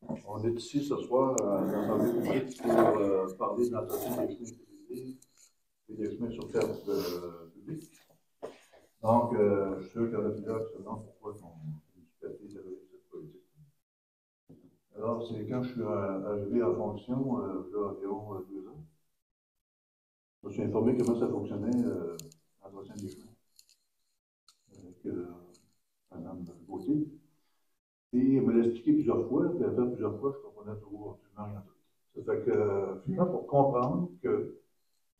On est ici ce soir à l'Assemblée publique pour parler de l'entretien des chemins privés et des chemins sur terre publique. Donc, je suis sûr qu'il y en a plusieurs qui se demandent pourquoi on est supporté de cette politique. Alors, c'est quand je suis arrivé en fonction, il y a environ 2 ans, je me suis informé comment ça fonctionnait, l'entretien des chemins, avec Mme Gauthier. Et elle me l'a expliqué plusieurs fois, puis après plusieurs fois, je comprenais toujours absolument rien d'autre. Ça fait que, finalement, pour comprendre que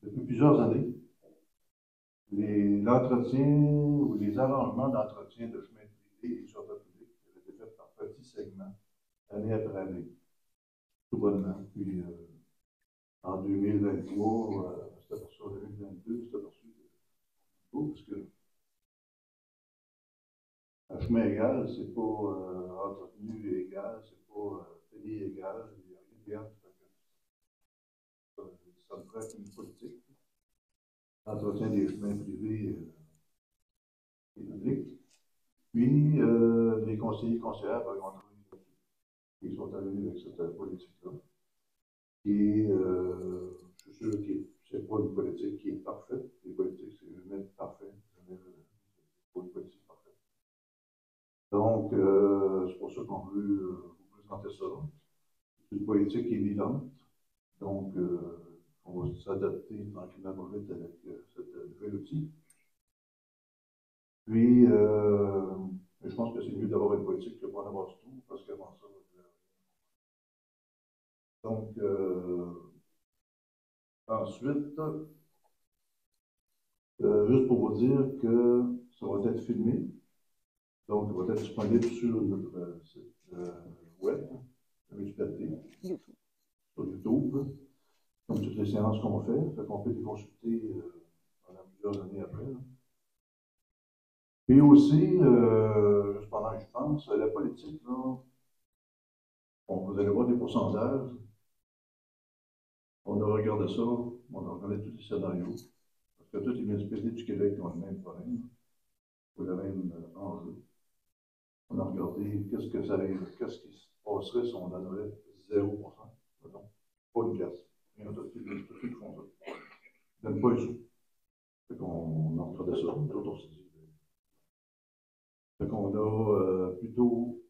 depuis plusieurs années, l'entretien ou les arrangements d'entretien de chemins privés et sur la publique avaient été faits par petits segments, année après année, tout bonnement. Puis en 2023, c'était pour ça, en 2022, c'était pour ça, parce que un chemin égal, c'est pas entretenu égal, c'est pas payé égal, il n'y a rien d'égal. Ça me ferait une politique. Entretien des chemins privés et publics. Puis, les conseillers conseillères ont travaillé là-dessus. Ils sont arrivés avec cette politique-là. Et je suis sûr que ce n'est pas une politique qui est parfaite. Les politiques, c'est jamais parfait. Jamais pas une politique parfaite. Donc, c'est pour ça qu'on veut vous présenter ça. C'est une politique qui est vivante. Donc, on va s'adapter tranquillement pas vite avec cet nouvel outil. Puis, je pense que c'est mieux d'avoir une politique que pas en avoir du tout, parce qu'avant ça, donc, ensuite, juste pour vous dire que ça va être filmé, donc ça va être disponible sur notre site web, la municipalité, sur YouTube, comme toutes les séances qu'on fait qu'on peut les consulter pendant plusieurs années après. Là. Puis aussi, juste pendant que je pense, la politique, là, vous allez voir des pourcentages. On a regardé ça, on a regardé tous les scénarios, parce que toutes les municipalités du Québec ont le même problème, ou le même enjeu. On a regardé qu'est-ce qui se passerait si on donnerait 0%, mettons, pas une pièce. Il y en a tous qui font ça. Ils ne donnent pas un sou. Fait qu'on a regardé ça, d'autres on s'est dit. Fait qu'on a plutôt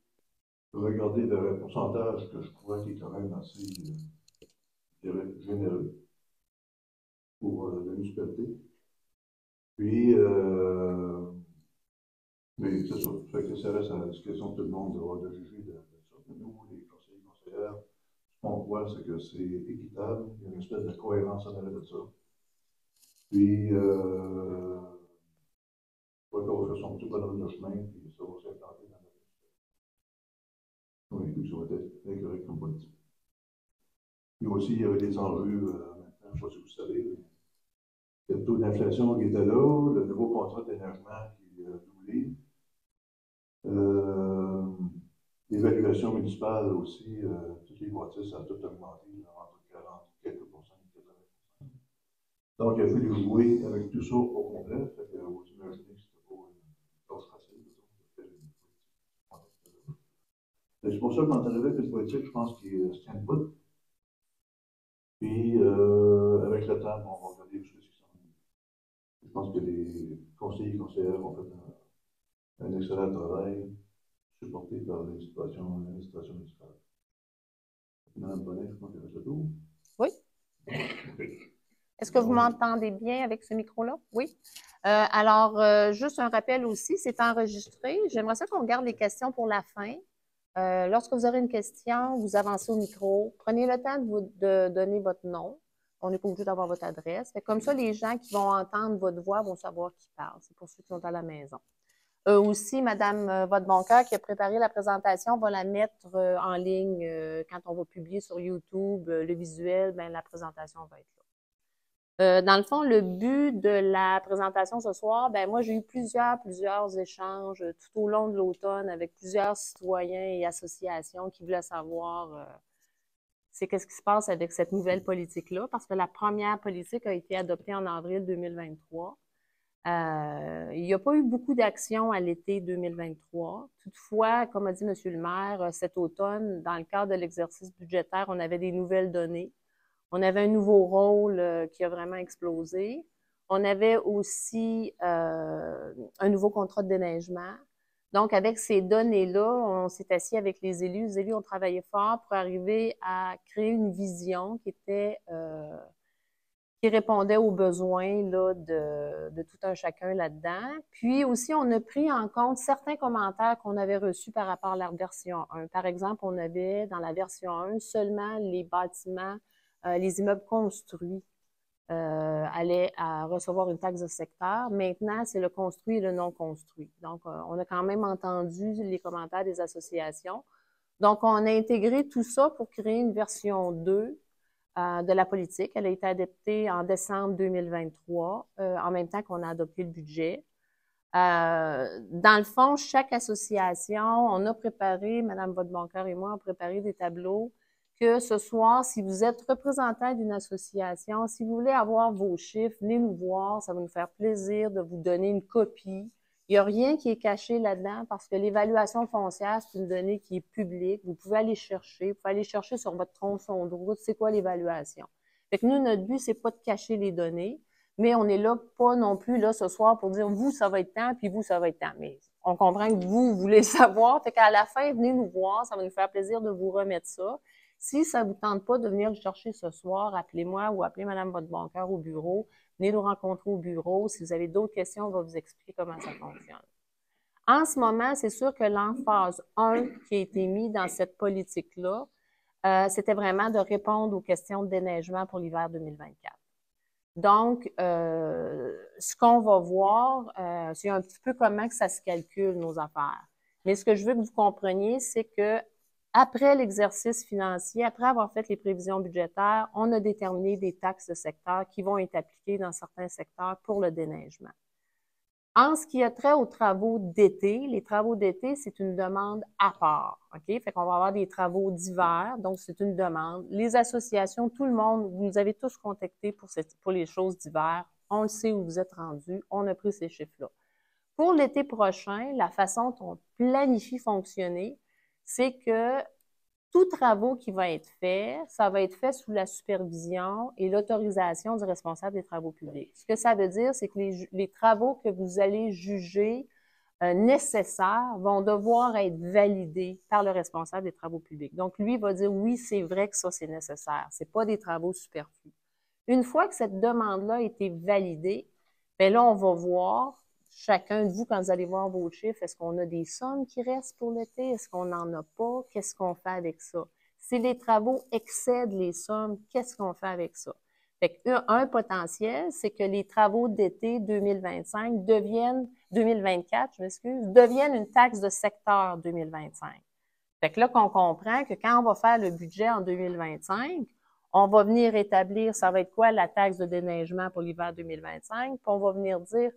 regardé vers un pourcentage que je crois qui est quand même assez généreux pour la municipalité. Puis, mais c'est ça. Fait que ça reste à la discrétion de tout le monde de juger de ça. Mais nous, les conseillers et conseillères, ce qu'on voit, c'est que c'est équitable. Il y a une espèce de cohérence en arrière de ça. Puis, on va faire son petit bonhomme de chemin, puis ça va s'implanter dans notre vie. Oui, puis ça va être incorrect comme politique. Puis aussi, il y avait des enjeux, maintenant, je ne sais pas si vous savez, il y a le taux d'inflation qui était là, le nouveau contrat d'énergement qui a doublé. L'évaluation municipale aussi, toutes les bâtisses ont tout augmenté, entre 40 quelques pourcents et 80%. Donc, il a fallu jouer avec tout ça au complet. Fait que vous imaginez que c'était pas une tâche facile, c'est pour ça qu'on est arrivé avec une politique, je pense, qui se tient debout. Puis, avec le temps, on va regarder ce qui s'en vient. Je pense que les conseillers et conseillères ont fait un excellent travail, supporté par l'administration municipale. Madame Bonnet, je pense qu'il reste le tour. Oui. Est-ce que vous m'entendez bien avec ce micro-là? Oui. Alors, juste un rappel aussi, c'est enregistré. J'aimerais ça qu'on garde les questions pour la fin. Lorsque vous aurez une question, vous avancez au micro. Prenez le temps de donner votre nom. On n'est pas obligé d'avoir votre adresse. Comme ça, les gens qui vont entendre votre voix vont savoir qui parle. C'est pour ceux qui sont à la maison. Aussi, Madame Vodeboncoeur, qui a préparé la présentation, va la mettre en ligne quand on va publier sur YouTube le visuel, bien, la présentation va être là. Dans le fond, le but de la présentation ce soir, ben moi, j'ai eu plusieurs échanges tout au long de l'automne avec plusieurs citoyens et associations qui voulaient savoir c'est qu'est-ce qui se passe avec cette nouvelle politique-là, parce que la première politique a été adoptée en avril 2023. Il n'y a pas eu beaucoup d'actions à l'été 2023. Toutefois, comme a dit M. le maire, cet automne, dans le cadre de l'exercice budgétaire, on avait des nouvelles données. On avait un nouveau rôle qui a vraiment explosé. On avait aussi un nouveau contrat de déneigement. Donc, avec ces données-là, on s'est assis avec les élus. Les élus ont travaillé fort pour arriver à créer une vision qui répondait aux besoins là, de tout un chacun là-dedans. Puis aussi, on a pris en compte certains commentaires qu'on avait reçus par rapport à la version 1. Par exemple, on avait dans la version 1 seulement les bâtiments, les immeubles construits allaient à recevoir une taxe de secteur. Maintenant, c'est le construit et le non construit. Donc, on a quand même entendu les commentaires des associations. Donc, on a intégré tout ça pour créer une version 2 de la politique. Elle a été adoptée en décembre 2023, en même temps qu'on a adopté le budget. Dans le fond, chaque association, on a préparé, Mme Vodeboncoeur et moi, on a préparé des tableaux que ce soir, si vous êtes représentant d'une association, si vous voulez avoir vos chiffres, venez nous voir, ça va nous faire plaisir de vous donner une copie. Il n'y a rien qui est caché là-dedans parce que l'évaluation foncière, c'est une donnée qui est publique. Vous pouvez aller chercher, vous pouvez aller chercher sur votre tronçon de route, c'est quoi l'évaluation. Fait que nous, notre but, c'est pas de cacher les données, mais on n'est là pas non plus là ce soir pour dire vous, ça va être tant, puis vous, ça va être tant. Mais on comprend que vous voulez le savoir. Fait qu'à la fin, venez nous voir, ça va nous faire plaisir de vous remettre ça. Si ça ne vous tente pas de venir le chercher ce soir, appelez-moi ou appelez Mme Vodeboncoeur au bureau. Venez nous rencontrer au bureau. Si vous avez d'autres questions, on va vous expliquer comment ça fonctionne. En ce moment, c'est sûr que l'emphase 1 qui a été mis dans cette politique-là, c'était vraiment de répondre aux questions de déneigement pour l'hiver 2024. Donc, ce qu'on va voir, c'est un petit peu comment que ça se calcule, nos affaires. Mais ce que je veux que vous compreniez, c'est que après l'exercice financier, après avoir fait les prévisions budgétaires, on a déterminé des taxes de secteur qui vont être appliquées dans certains secteurs pour le déneigement. En ce qui a trait aux travaux d'été, les travaux d'été, c'est une demande à part. OK? Fait qu'on va avoir des travaux d'hiver, donc c'est une demande. Les associations, tout le monde, vous nous avez tous contactés pour les choses d'hiver. On le sait où vous êtes rendus. On a pris ces chiffres-là. Pour l'été prochain, la façon dont on planifie fonctionner, c'est que tout travaux qui va être fait, ça va être fait sous la supervision et l'autorisation du responsable des travaux publics. Ce que ça veut dire, c'est que les travaux que vous allez juger nécessaires vont devoir être validés par le responsable des travaux publics. Donc, lui va dire, oui, c'est vrai que ça, c'est nécessaire. Ce n'est pas des travaux superflus. Une fois que cette demande-là a été validée, bien là, on va voir chacun de vous, quand vous allez voir vos chiffres, est-ce qu'on a des sommes qui restent pour l'été? Est-ce qu'on n'en a pas? Qu'est-ce qu'on fait avec ça? Si les travaux excèdent les sommes, qu'est-ce qu'on fait avec ça? Fait qu'un potentiel, c'est que les travaux d'été 2024, deviennent une taxe de secteur 2025. Fait que là, qu'on comprend que quand on va faire le budget en 2025, on va venir établir, ça va être quoi la taxe de déneigement pour l'hiver 2025, puis on va venir dire,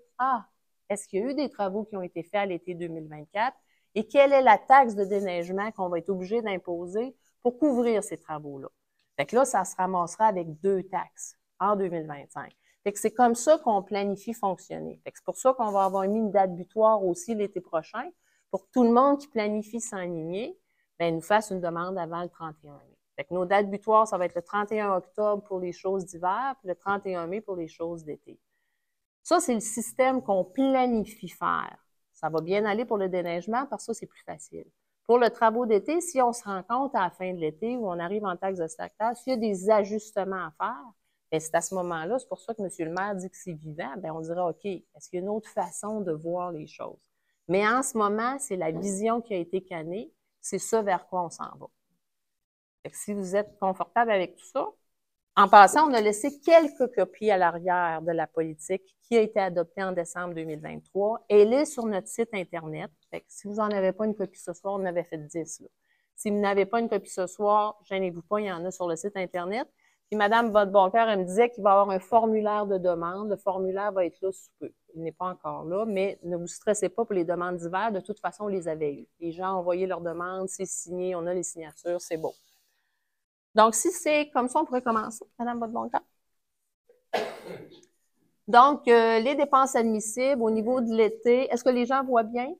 est-ce qu'il y a eu des travaux qui ont été faits à l'été 2024 et quelle est la taxe de déneigement qu'on va être obligé d'imposer pour couvrir ces travaux-là? Fait que là, ça se ramassera avec 2 taxes en 2025. Fait que c'est comme ça qu'on planifie fonctionner. Fait que c'est pour ça qu'on va avoir mis une date butoir aussi l'été prochain pour que tout le monde qui planifie s'enligner, bien, nous fasse une demande avant le 31 mai. Fait que nos dates butoirs, ça va être le 31 octobre pour les choses d'hiver, puis le 31 mai pour les choses d'été. Ça, c'est le système qu'on planifie faire. Ça va bien aller pour le déneigement parce que ça, c'est plus facile. Pour le travaux d'été, si on se rend compte à la fin de l'été où on arrive en taxe de secteur, s'il y a des ajustements à faire, bien, c'est à ce moment-là, c'est pour ça que M. le maire dit que c'est vivant, bien, on dira, OK, est-ce qu'il y a une autre façon de voir les choses? Mais en ce moment, c'est la vision qui a été cannée, c'est ça vers quoi on s'en va. Fait que si vous êtes confortable avec tout ça, en passant, on a laissé quelques copies à l'arrière de la politique qui a été adoptée en décembre 2023. Elle est sur notre site Internet. Fait que si vous n'en avez pas une copie ce soir, on en avait fait 10. Là. Si vous n'avez pas une copie ce soir, gênez-vous pas, il y en a sur le site Internet. Puis Mme Vodeboncoeur, elle me disait qu'il va y avoir un formulaire de demande. Le formulaire va être là sous peu. Il n'est pas encore là, mais ne vous stressez pas pour les demandes d'hiver. De toute façon, on les avait eues. Les gens ont envoyé leurs demandes, c'est signé, on a les signatures, c'est beau. Donc, si c'est comme ça, on pourrait commencer, Mme Vodeboncoeur. Donc, les dépenses admissibles au niveau de l'été, est-ce que les gens voient bien?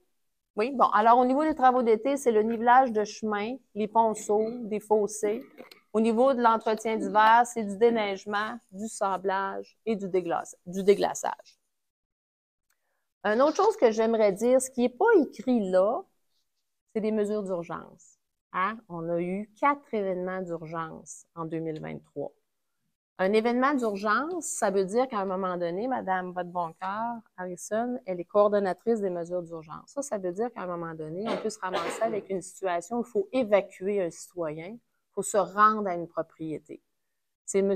Oui, bon. Alors, au niveau des travaux d'été, c'est le nivelage de chemin, les ponceaux, des fossés. Au niveau de l'entretien d'hiver, c'est du déneigement, du sablage et du déglaçage. Une autre chose que j'aimerais dire, ce qui n'est pas écrit là, c'est des mesures d'urgence. Hein? On a eu 4 événements d'urgence en 2023. Un événement d'urgence, ça veut dire qu'à un moment donné, Madame Votre-Boncoeur, Harrison, elle est coordonnatrice des mesures d'urgence. Ça veut dire qu'à un moment donné, on peut se ramasser avec une situation où il faut évacuer un citoyen, il faut se rendre à une propriété. C'est M.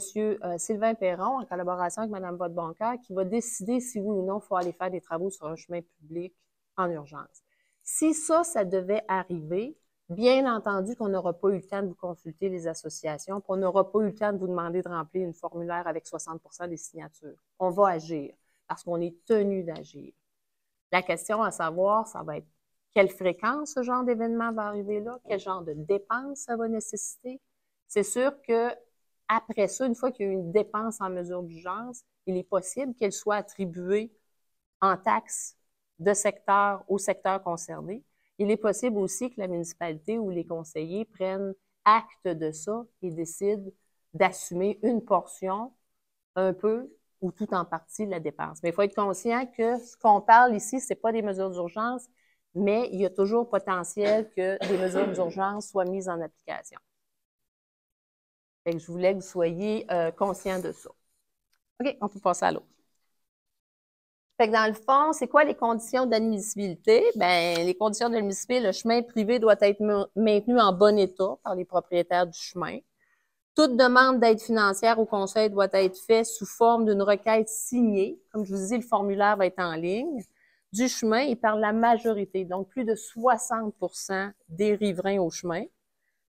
Sylvain Perron, en collaboration avec Mme Votre-Boncoeur, qui va décider si oui ou non il faut aller faire des travaux sur un chemin public en urgence. Si ça devait arriver, bien entendu qu'on n'aura pas eu le temps de vous consulter les associations, puis on n'aura pas eu le temps de vous demander de remplir une formulaire avec 60% des signatures. On va agir parce qu'on est tenu d'agir. La question à savoir, ça va être quelle fréquence ce genre d'événement va arriver là, quel genre de dépenses ça va nécessiter. C'est sûr que après ça, une fois qu'il y a eu une dépense en mesure d'urgence, il est possible qu'elle soit attribuée en taxes de secteur au secteur concerné. Il est possible aussi que la municipalité ou les conseillers prennent acte de ça et décident d'assumer une portion, un peu ou tout en partie de la dépense. Mais il faut être conscient que ce qu'on parle ici, ce n'est pas des mesures d'urgence, mais il y a toujours potentiel que des mesures d'urgence soient mises en application. Fait que je voulais que vous soyez conscients de ça. OK, on peut passer à l'autre. Fait que dans le fond, c'est quoi les conditions d'admissibilité? Bien, les conditions d'admissibilité, le chemin privé doit être maintenu en bon état par les propriétaires du chemin. Toute demande d'aide financière au conseil doit être faite sous forme d'une requête signée. Comme je vous dis, le formulaire va être en ligne du chemin et par la majorité, donc plus de 60% des riverains au chemin.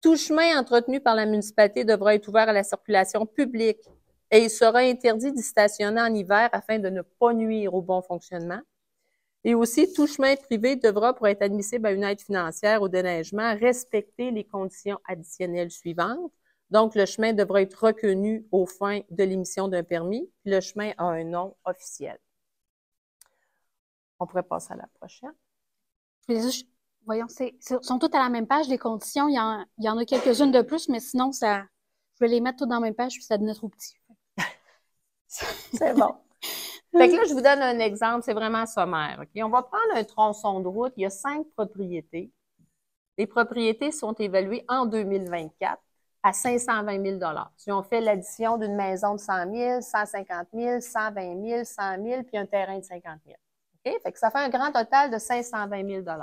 Tout chemin entretenu par la municipalité devra être ouvert à la circulation publique et il sera interdit d'y stationner en hiver afin de ne pas nuire au bon fonctionnement. Et aussi, tout chemin privé devra, pour être admissible à une aide financière au déneigement, respecter les conditions additionnelles suivantes. Donc, le chemin devra être reconnu aux fins de l'émission d'un permis. Le chemin a un nom officiel. On pourrait passer à la prochaine. Voyons, sont toutes à la même page, les conditions. Il y en a quelques-unes de plus, mais sinon, je vais les mettre toutes dans la même page, puis ça devenait trop petit. C'est bon. Fait que là, je vous donne un exemple, c'est vraiment sommaire. Okay? On va prendre un tronçon de route, il y a 5 propriétés. Les propriétés sont évaluées en 2024 à 520 000 $. Si on fait l'addition d'une maison de 100 000, 150 000, 120 000, 100 000, puis un terrain de 50 000. Okay? Fait que ça fait un grand total de 520 000 $.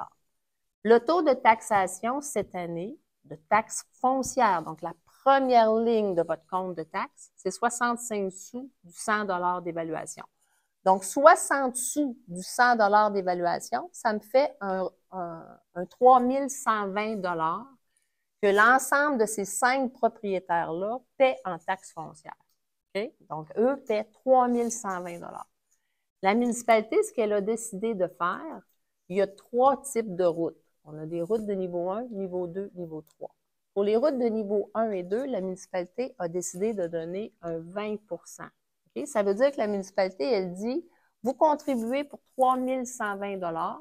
Le taux de taxation cette année, de taxe foncière, donc la première ligne de votre compte de taxe, c'est 65 sous du 100 $ d'évaluation. Donc, 60 sous du 100 $ d'évaluation, ça me fait un 3 120 $ que l'ensemble de ces 5 propriétaires-là paient en taxe foncière. Okay? Donc, eux paient 3 120 $. La municipalité, ce qu'elle a décidé de faire, il y a 3 types de routes. On a des routes de niveau 1, niveau 2, niveau 3. Pour les routes de niveau 1 et 2, la municipalité a décidé de donner un 20 %. Okay? Ça veut dire que la municipalité, elle dit, vous contribuez pour 3 120 $.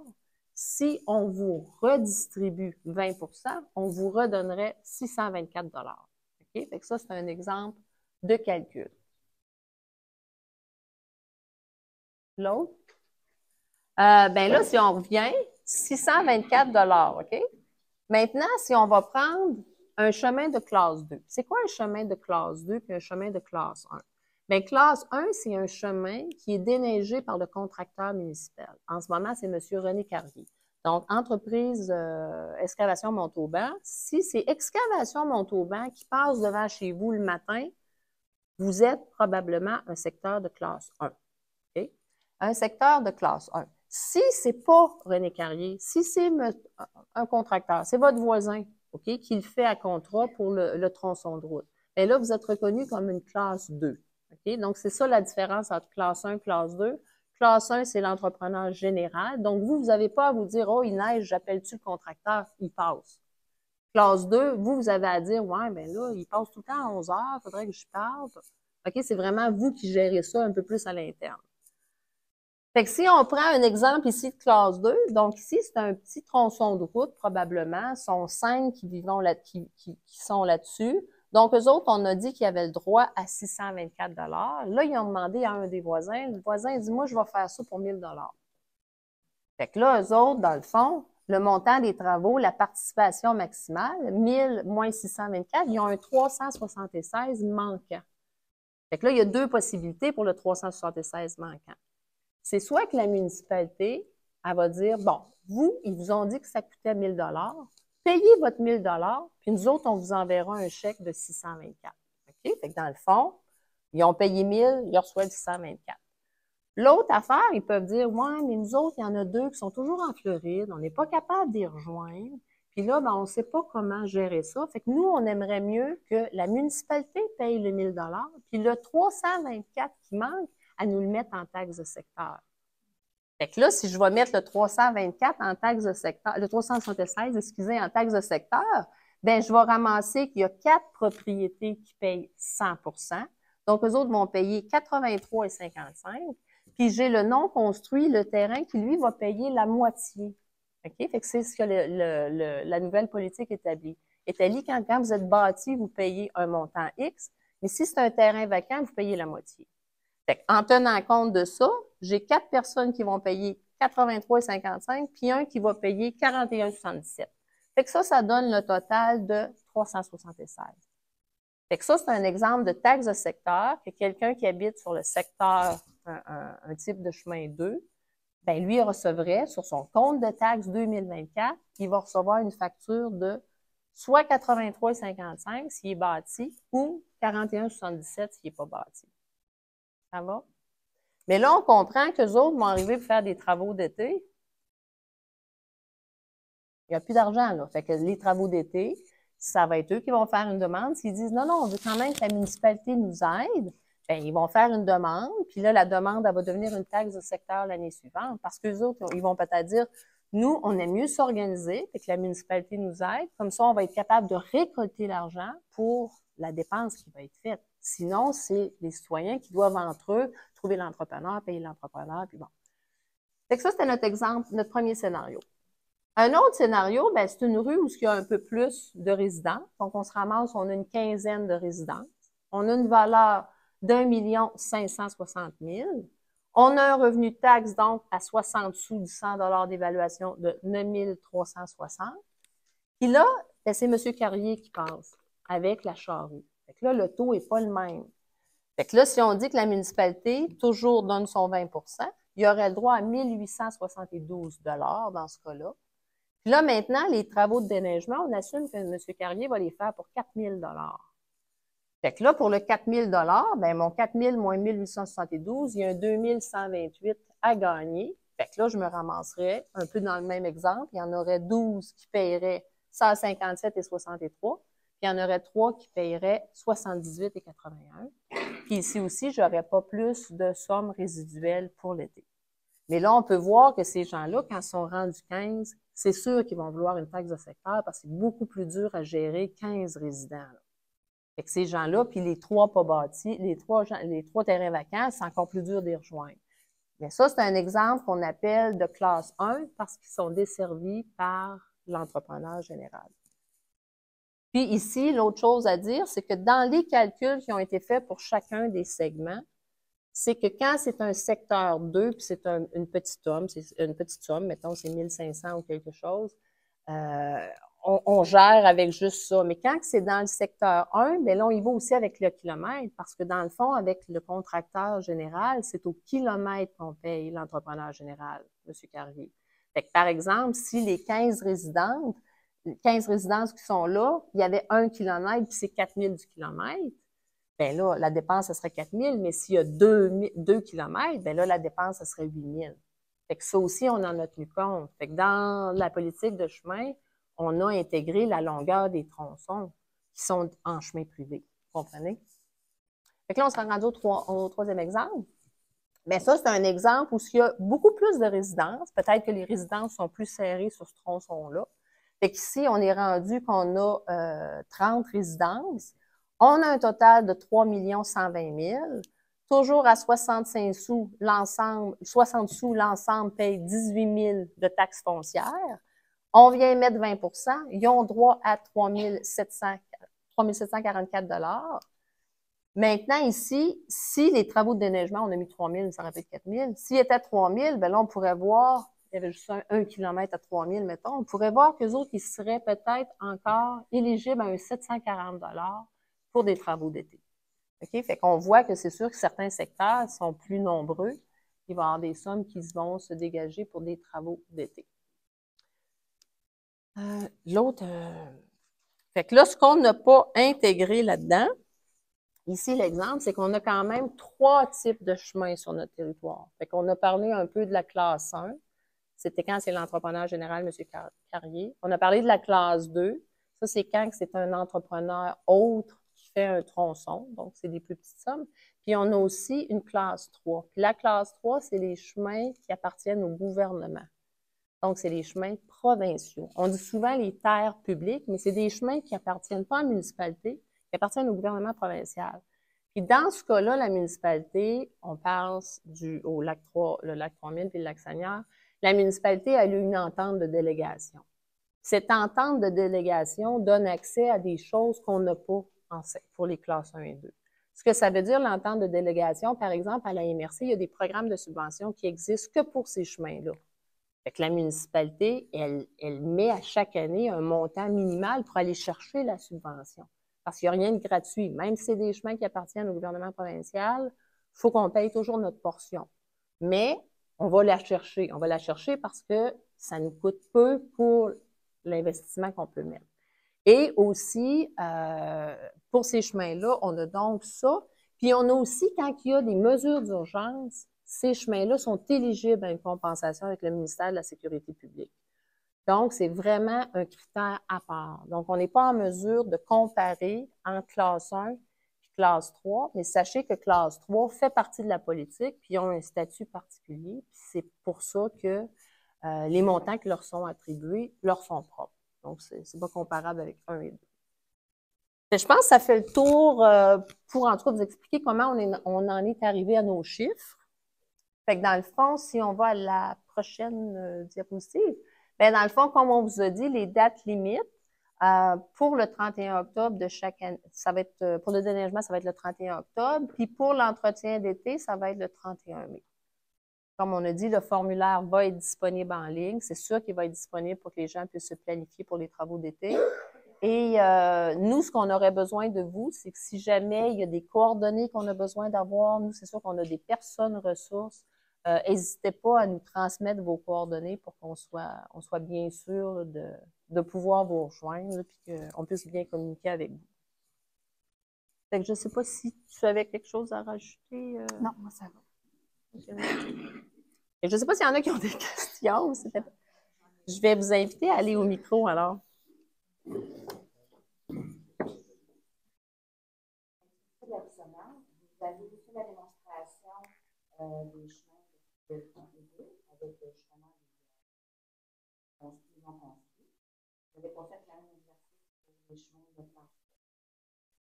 Si on vous redistribue 20 %, on vous redonnerait 624 $. Okay? Fait que ça, c'est un exemple de calcul. L'autre? Ben là, si on revient, 624 $, OK? Maintenant, si on va prendre un chemin de classe 2. C'est quoi un chemin de classe 2 puis un chemin de classe 1? Bien, classe 1, c'est un chemin qui est déneigé par le contracteur municipal. En ce moment, c'est M. René Carrier. Donc, entreprise Excavation Montauban. Si c'est Excavation Montauban qui passe devant chez vous le matin, vous êtes probablement un secteur de classe 1. Okay? Un secteur de classe 1. Si ce n'est pas René Carrier, si c'est un contracteur, c'est votre voisin, okay, qui le fait à contrat pour le tronçon de route, et là, vous êtes reconnu comme une classe 2. Okay? Donc, c'est ça la différence entre classe 1 et classe 2. Classe 1, c'est l'entrepreneur général. Donc, vous n'avez pas à vous dire, oh, il neige, j'appelle-tu le contracteur, il passe. Classe 2, vous avez à dire, ouais, bien là, il passe tout le temps à 11 heures, il faudrait que je parle. OK, c'est vraiment vous qui gérez ça un peu plus à l'interne. Fait que si on prend un exemple ici de classe 2, donc ici, c'est un petit tronçon de route, probablement. Ce sont 5 qui sont là-dessus. Donc, eux autres, on a dit qu'ils avaient le droit à 624 $. Là, ils ont demandé à un des voisins. Le voisin dit, moi, je vais faire ça pour 1000 $. Fait que là, eux autres, dans le fond, le montant des travaux, la participation maximale, 1000 moins 624, ils ont un 376 manquant. Fait que là, il y a deux possibilités pour le 376 manquant. C'est soit que la municipalité, elle va dire, bon, vous, ils vous ont dit que ça coûtait 1000 $, payez votre 1000 $, puis nous autres, on vous enverra un chèque de 624. OK? Fait que dans le fond, ils ont payé 1000, ils reçoivent 624. L'autre affaire, ils peuvent dire, ouais, mais nous autres, il y en a deux qui sont toujours en Floride, on n'est pas capable d'y rejoindre. Puis là, ben, on ne sait pas comment gérer ça. Fait que nous, on aimerait mieux que la municipalité paye le 1000 $, puis le 324 qui manque, à nous le mettre en taxe de secteur. Fait que là, si je vais mettre le 324 en taxe de secteur, le 376, excusez, en taxe de secteur, ben je vais ramasser qu'il y a 4 propriétés qui payent 100 %. Donc, eux autres vont payer 83,55 $. Puis j'ai le non construit, le terrain, qui, lui, va payer la moitié. OK? Fait que c'est ce que la nouvelle politique établit. Établit quand vous êtes bâti, vous payez un montant X, mais si c'est un terrain vacant, vous payez la moitié. Fait en tenant compte de ça, j'ai 4 personnes qui vont payer 83,55 puis un qui va payer 41,77. Fait que ça donne le total de 376. Fait que ça, c'est un exemple de taxe de secteur que quelqu'un qui habite sur le secteur, un type de chemin 2, ben lui, il recevrait sur son compte de taxe 2024, il va recevoir une facture de soit 83,55 s'il est bâti ou 41,77 s'il n'est pas bâti. Ça va? Mais là, on comprend qu'eux autres vont arriver pour faire des travaux d'été. Il n'y a plus d'argent, là. Fait que les travaux d'été, ça va être eux qui vont faire une demande. S'ils disent non, on veut quand même que la municipalité nous aide, bien, ils vont faire une demande. Puis là, la demande, elle va devenir une taxe de secteur l'année suivante. Parce qu'eux autres, ils vont peut-être dire, nous, on aime mieux s'organiser, et que la municipalité nous aide. Comme ça, on va être capable de récolter l'argent pour la dépense qui va être faite. Sinon, c'est les citoyens qui doivent entre eux trouver l'entrepreneur, payer l'entrepreneur, puis bon. Fait que ça, c'était notre exemple, notre premier scénario. Un autre scénario, ben, c'est une rue où il y a un peu plus de résidents. Donc, on se ramasse, on a une quinzaine de résidences. On a une valeur d'1 560 000. On a un revenu de taxe, donc, à 60 sous du 100 $ d'évaluation de 9 360. Puis là, ben, c'est M. Carrier qui passe avec la charrue. Fait que là, le taux n'est pas le même. Fait que là, si on dit que la municipalité toujours donne son 20 %, il y aurait le droit à 1 872 $ dans ce cas-là. Puis là, maintenant, les travaux de déneigement, on assume que M. Carrier va les faire pour 4 000 $. Fait que là, pour le 4 000 $, ben, mon 4 000 moins 1 872, il y a un 2 128 à gagner. Fait que là, je me ramasserais un peu dans le même exemple. Il y en aurait 12 qui paieraient 157,63. Puis il y en aurait 3 qui paieraient 78,81. Puis ici aussi, je n'aurais pas plus de sommes résiduelles pour l'été. Mais là, on peut voir que ces gens-là, quand ils sont rendus 15, c'est sûr qu'ils vont vouloir une taxe de secteur parce que c'est beaucoup plus dur à gérer 15 résidents. Là. Fait que ces gens-là, puis les 3 pas bâtis, les 3 terrains vacants, c'est encore plus dur d'y rejoindre. Mais ça, c'est un exemple qu'on appelle de classe 1 parce qu'ils sont desservis par l'entrepreneur général. Puis ici, l'autre chose à dire, c'est que dans les calculs qui ont été faits pour chacun des segments, c'est que quand c'est un secteur 2, puis c'est une petite somme, mettons c'est 1500 ou quelque chose, on gère avec juste ça. Mais quand c'est dans le secteur 1, bien là, on y va aussi avec le kilomètre, parce que dans le fond, avec le contracteur général, c'est au kilomètre qu'on paye l'entrepreneur général, M. Carrier. Fait que, par exemple, si les 15 résidences qui sont là, il y avait 1 kilomètre, puis c'est 4 000 du kilomètre, bien là, la dépense, ce serait 4 000, mais s'il y a 2 kilomètres, bien là, la dépense, ce serait 8 000. Fait que ça aussi, on en a tenu compte. Fait que dans la politique de chemin, on a intégré la longueur des tronçons qui sont en chemin privé. Vous comprenez? Fait que là, on sera rendu au troisième exemple. Bien, ça, c'est un exemple où il y a beaucoup plus de résidences. Peut-être que les résidences sont plus serrées sur ce tronçon-là. Fait qu'ici, on est rendu qu'on a 30 résidences. On a un total de 3 120 000. toujours à 65 sous, l'ensemble, 60 sous, l'ensemble paye 18 000 de taxes foncières. On vient mettre 20 ils ont droit à 3 744 $. Maintenant, ici, si les travaux de déneigement, on a mis 3 000, ça aurait fait 4 000. S'il était à 3 000, ben là, on pourrait voir, il y avait juste 1 kilomètre à 3 000, mettons, on pourrait voir qu'eux autres, ils seraient peut-être encore éligibles à un 740 $ pour des travaux d'été. OK? Fait qu'on voit que c'est sûr que certains secteurs sont plus nombreux. Il va y avoir des sommes qui vont se dégager pour des travaux d'été. L'autre, fait que là, ce qu'on n'a pas intégré là-dedans, ici, l'exemple, c'est qu'on a quand même 3 types de chemins sur notre territoire. Fait qu'on a parlé un peu de la classe 1. C'était quand c'est l'entrepreneur général, M. Carrier. On a parlé de la classe 2. Ça, c'est quand c'est un entrepreneur autre qui fait un tronçon. Donc, c'est des plus petites sommes. Puis, on a aussi une classe 3. Puis, la classe 3, c'est les chemins qui appartiennent au gouvernement. Donc, c'est les chemins provinciaux. On dit souvent les terres publiques, mais c'est des chemins qui appartiennent pas à la municipalité, qui appartiennent au gouvernement provincial. Puis dans ce cas-là, la municipalité, on passe au lac 3, le lac 3000 puis le lac Seigneur, la municipalité a eu une entente de délégation. Cette entente de délégation donne accès à des choses qu'on n'a pas pour les classes 1 et 2. Ce que ça veut dire, l'entente de délégation, par exemple, à la MRC, il y a des programmes de subvention qui existent que pour ces chemins-là. Fait que la municipalité, elle met à chaque année un montant minimal pour aller chercher la subvention. Parce qu'il n'y a rien de gratuit. Même si c'est des chemins qui appartiennent au gouvernement provincial, il faut qu'on paye toujours notre portion. Mais on va la chercher. On va la chercher parce que ça nous coûte peu pour l'investissement qu'on peut mettre. Et aussi, pour ces chemins-là, on a donc ça. Puis on a aussi, quand il y a des mesures d'urgence, ces chemins-là sont éligibles à une compensation avec le ministère de la Sécurité publique. Donc, c'est vraiment un critère à part. Donc, on n'est pas en mesure de comparer entre classe 1 et classe 3, mais sachez que classe 3 fait partie de la politique, puis ils ont un statut particulier. C'est pour ça que les montants qui leur sont attribués leur sont propres. Donc, c'est pas comparable avec 1 et 2. Je pense que ça fait le tour pour, en tout cas, vous expliquer comment on en est arrivé à nos chiffres. Fait que dans le fond, si on va à la prochaine diapositive, bien, dans le fond, comme on vous a dit, les dates limites pour le 31 octobre de chaque année, ça va être, pour le déneigement, ça va être le 31 octobre, puis pour l'entretien d'été, ça va être le 31 mai. Comme on a dit, le formulaire va être disponible en ligne. C'est sûr qu'il va être disponible pour que les gens puissent se planifier pour les travaux d'été. Et nous, ce qu'on aurait besoin de vous, c'est que si jamais il y a des coordonnées qu'on a besoin d'avoir, nous, c'est sûr qu'on a des personnes ressources. N'hésitez pas à nous transmettre vos coordonnées pour qu'on soit bien sûr de pouvoir vous rejoindre et qu'on puisse bien communiquer avec vous. Fait que je ne sais pas si tu avais quelque chose à rajouter. Non, moi, ça va. Et je ne sais pas s'il y en a qui ont des questions. Je vais vous inviter à aller au micro alors. Vous avez fait la démonstration des chemins de 32 avec justement les construits non construits. Vous n'avez pas fait la même exercice pour les chemins de classe 3.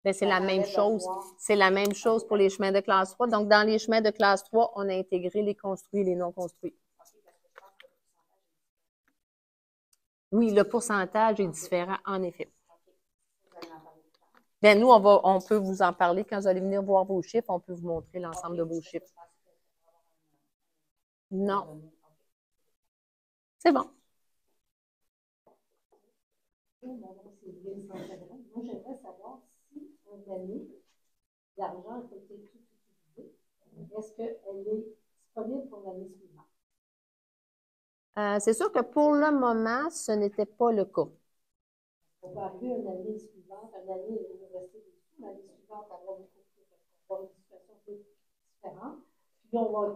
Bien, c'est la même chose. C'est la même chose pour les chemins de classe 3. Donc, dans les chemins de classe 3, on a intégré les construits et les non construits. Oui, le pourcentage est différent, en effet. Bien, nous, on peut vous en parler. Quand vous allez venir voir vos chiffres, on peut vous montrer l'ensemble de vos chiffres. Non. C'est bon. Moi, j'aimerais savoir si, une année, l'argent a été tout utilisé. Est-ce qu'elle est disponible pour l'année suivante? C'est sûr que pour le moment, ce n'était pas le cas. On peut arriver une année suivante, une année où il nous restait des sous, l'année suivante, on va avoir une situation différente. Puis on va avoir une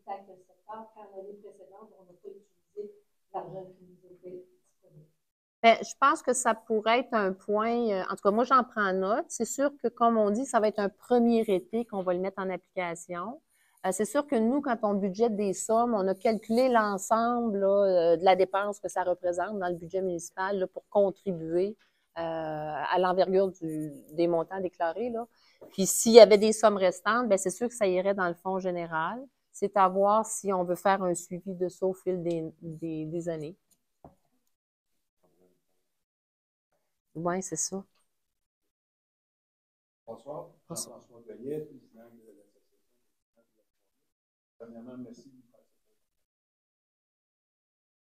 avec le secteur quand l'année précédente, on n'a pas utilisé l'argent qui nous était disponible. Bien, je pense que ça pourrait être un point, en tout cas, moi, j'en prends note. C'est sûr que, comme on dit, ça va être un premier été qu'on va le mettre en application. C'est sûr que nous, quand on budgète des sommes, on a calculé l'ensemble de la dépense que ça représente dans le budget municipal là, pour contribuer à l'envergure des montants déclarés, là. Puis s'il y avait des sommes restantes, bien, c'est sûr que ça irait dans le fonds général. C'est à voir si on veut faire un suivi de ça au fil des années. Oui, c'est ça. Bonsoir, Jean-François Goyet, président de l'association. Premièrement, merci de nous faire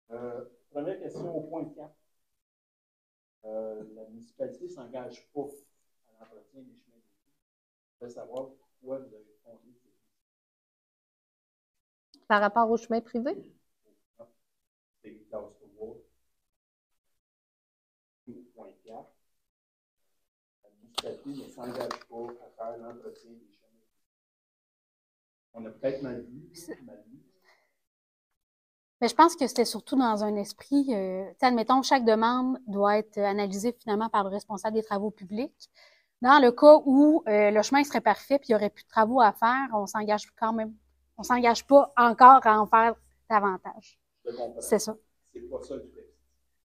cette première question au point 4. La municipalité ne s'engage pas à l'entretien des chemins de vie. Je voudrais savoir pourquoi vous avez fondé cette municipalité. Par rapport aux chemins privés? C'est classe 3. Point 4. La municipalité ne s'engage pas à faire l'entretien des chemins. On a peut-être mal vu. Mais je pense que c'était surtout dans un esprit, admettons, chaque demande doit être analysée finalement par le responsable des travaux publics. Dans le cas où le chemin serait parfait et il n'y aurait plus de travaux à faire, on s'engage quand même, on s'engage pas encore à en faire davantage. Je comprends. C'est ça. C'est pas ça le texte.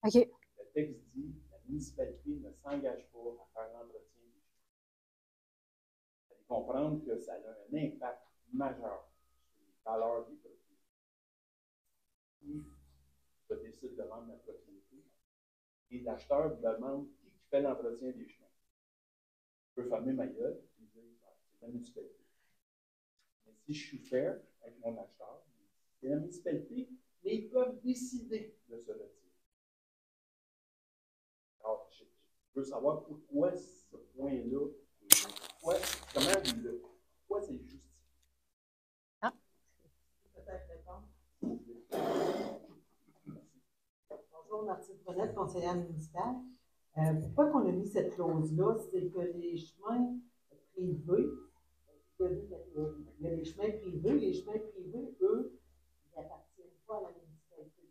OK. Le texte dit que la municipalité ne s'engage pas à faire l'entretien des chemins. Vous allez comprendre que ça a un impact majeur sur les valeurs des propriétés. Si je décide de vendre la propriété et l'acheteur demande qui fait l'entretien des chemins, je peux fermer ma gueule et dire c'est la municipalité. Mais si je suis fair avec mon acheteur, c'est la municipalité, mais ils peuvent décider de se retirer. Alors, je veux savoir pourquoi ce point-là, pourquoi c'est justifié. Ah. Peut-être répondre. Bonjour, Martine Follette, conseillère municipale. Pourquoi qu'on a mis cette clause-là? C'est que les chemins privés, il y a les chemins privés, eux, ils n'appartiennent pas à la municipalité.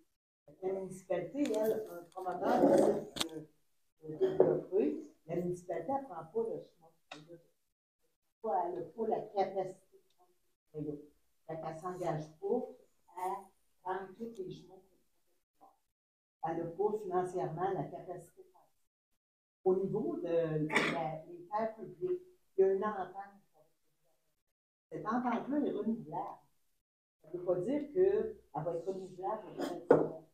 La municipalité, elle, un promoteur décide de développer, la municipalité, elle ne prend pas le chemin. Elle n'a pas la capacité de prendre ce chemin-là. Elle ne s'engage pas à prendre tous les chemins. Elle n'a pas financièrement la capacité de faire ça. Au niveau des terres publiques, il y a une entente. Cette entente-là est renouvelable. Ça ne veut pas dire qu'elle va être renouvelable au 30 ans.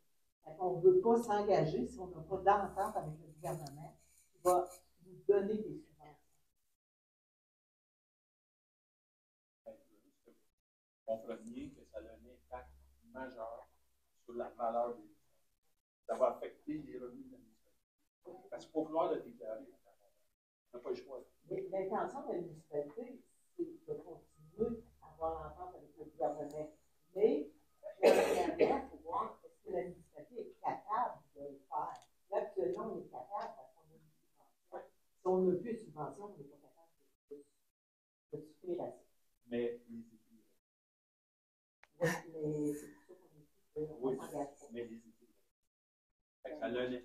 On ne veut pas s'engager si on n'a pas d'entente avec le gouvernement qui va nous donner des subventions. Vous compreniez que ça a un impact majeur sur la valeur des biens. Ça va affecter les revenus de la municipalité. Parce qu'il faut vouloir le déclarer. On n'a pas le choix. L'intention de la municipalité, c'est de continuer à avoir l'entente avec le gouvernement. Mais, il faut voir est-ce que la municipalité est capable de le faire. Là, actuellement, on est capable parce qu'on a une subvention. Si on n'a plus de subvention, on n'est pas capable de suffire à ça. Mais les équilibres. Oui, mais c'est pour ça qu'on s'engage pas. Mais les équilibres.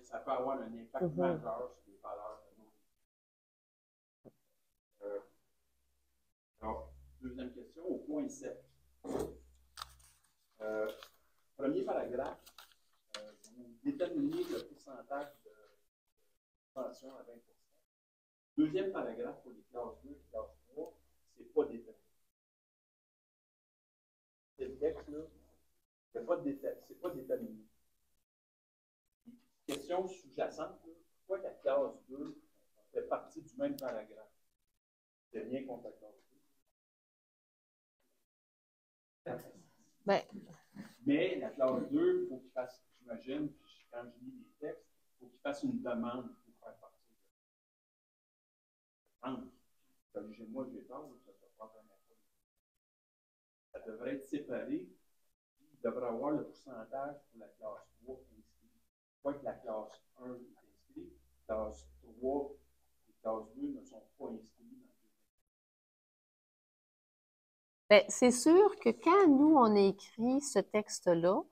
Ça peut avoir un impact majeur sur les valeurs de nos vies. Alors, deuxième question, au point 7. Premier paragraphe, vous déterminez le pourcentage de subvention à 20%. Deuxième paragraphe pour les classes 2 et classes 3, c'est pas déterminé. C'est le texte, là, c'est pas déterminé. Question sous-jacente, pourquoi la classe 2 fait partie du même paragraphe? C'est rien contre la classe 2. Ben. Mais la classe 2, il faut qu'il fasse, j'imagine, quand je lis les textes, il faut qu'il fasse une demande pour faire partie de corrigez-moi, j'ai tort, ça ne sera pas vraiment pas. Ça devrait être séparé. Il devrait avoir le pourcentage pour la classe 3 inscrit. Pas que la classe 1 est inscrite, classe 3 et classe 2 ne sont pas inscrits dans le Bien, c'est sûr que quand nous, on a écrit ce texte-là,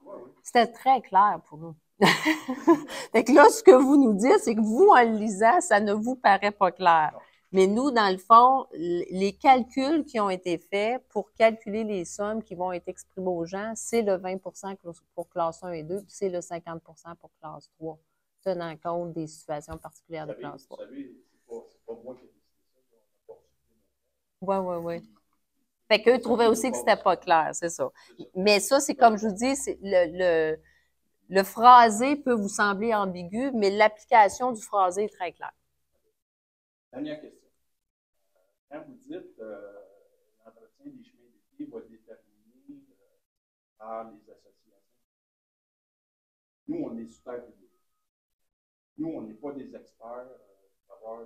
c'était très clair pour nous. Fait que là, ce que vous nous dites, c'est que vous, en le lisant, ça ne vous paraît pas clair. Mais nous, dans le fond, les calculs qui ont été faits pour calculer les sommes qui vont être exprimées aux gens, c'est le 20 pour classe 1 et 2, puis c'est le 50 pour classe 3. tenant compte des situations particulières de classe 3. Vous savez, c'est pas moi qui ai décidé ça, on n'a pas reçu. Oui, oui, oui. Fait qu'eux trouvaient aussi que c'était pas clair, c'est ça. Mais ça, c'est comme je vous dis, le phrasé peut vous sembler ambigu, mais l'application du phrasé est très claire. Dernière question. Quand vous dites l'entretien des chemins d'été va déterminer par les associations, nous, on est super public. Nous, on n'est pas des experts savoir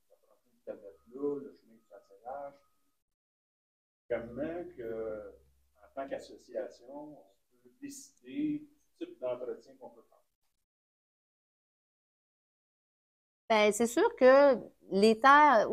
la prochaine là, le chemin du passage. Comment que, en tant qu'association, on peut décider du type d'entretien qu'on peut faire? Ben, c'est sûr que les terres,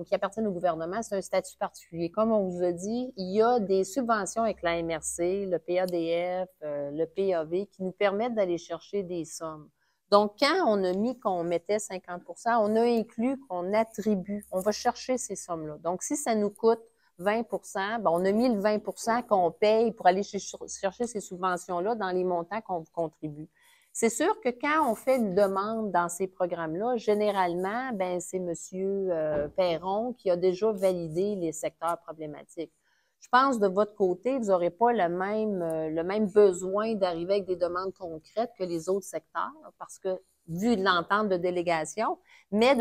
qui appartiennent au gouvernement, c'est un statut particulier. Comme on vous a dit, il y a des subventions avec la MRC, le PADF, le PAV, qui nous permettent d'aller chercher des sommes. Donc, quand on a mis qu'on mettait 50 on a inclus qu'on attribue, on va chercher ces sommes-là. Donc, si ça nous coûte 20 ben, on a mis le 20 qu'on paye pour aller chercher ces subventions-là dans les montants qu'on vous contribue. C'est sûr que quand on fait une demande dans ces programmes-là, généralement, ben c'est M. Perron qui a déjà validé les secteurs problématiques. Je pense de votre côté, vous n'aurez pas le même besoin d'arriver avec des demandes concrètes que les autres secteurs, parce que vu de l'entente de délégation, mais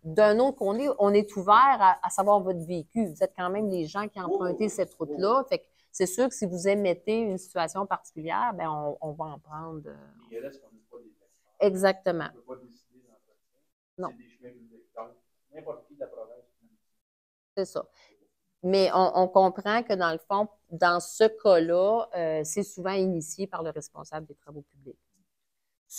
d'un autre côté, on est ouvert à savoir votre vécu. Vous êtes quand même les gens qui ont emprunté cette route-là. Fait que c'est sûr que si vous émettez une situation particulière, ben on va en prendre. Il reste qu'on n'est pas des experts. Exactement. On ne peut pas décider d'entretien. Non. C'est des chemins publics. Donc, n'importe qui de la province. C'est ça. Mais on comprend que dans le fond, dans ce cas-là, c'est souvent initié par le responsable des travaux publics.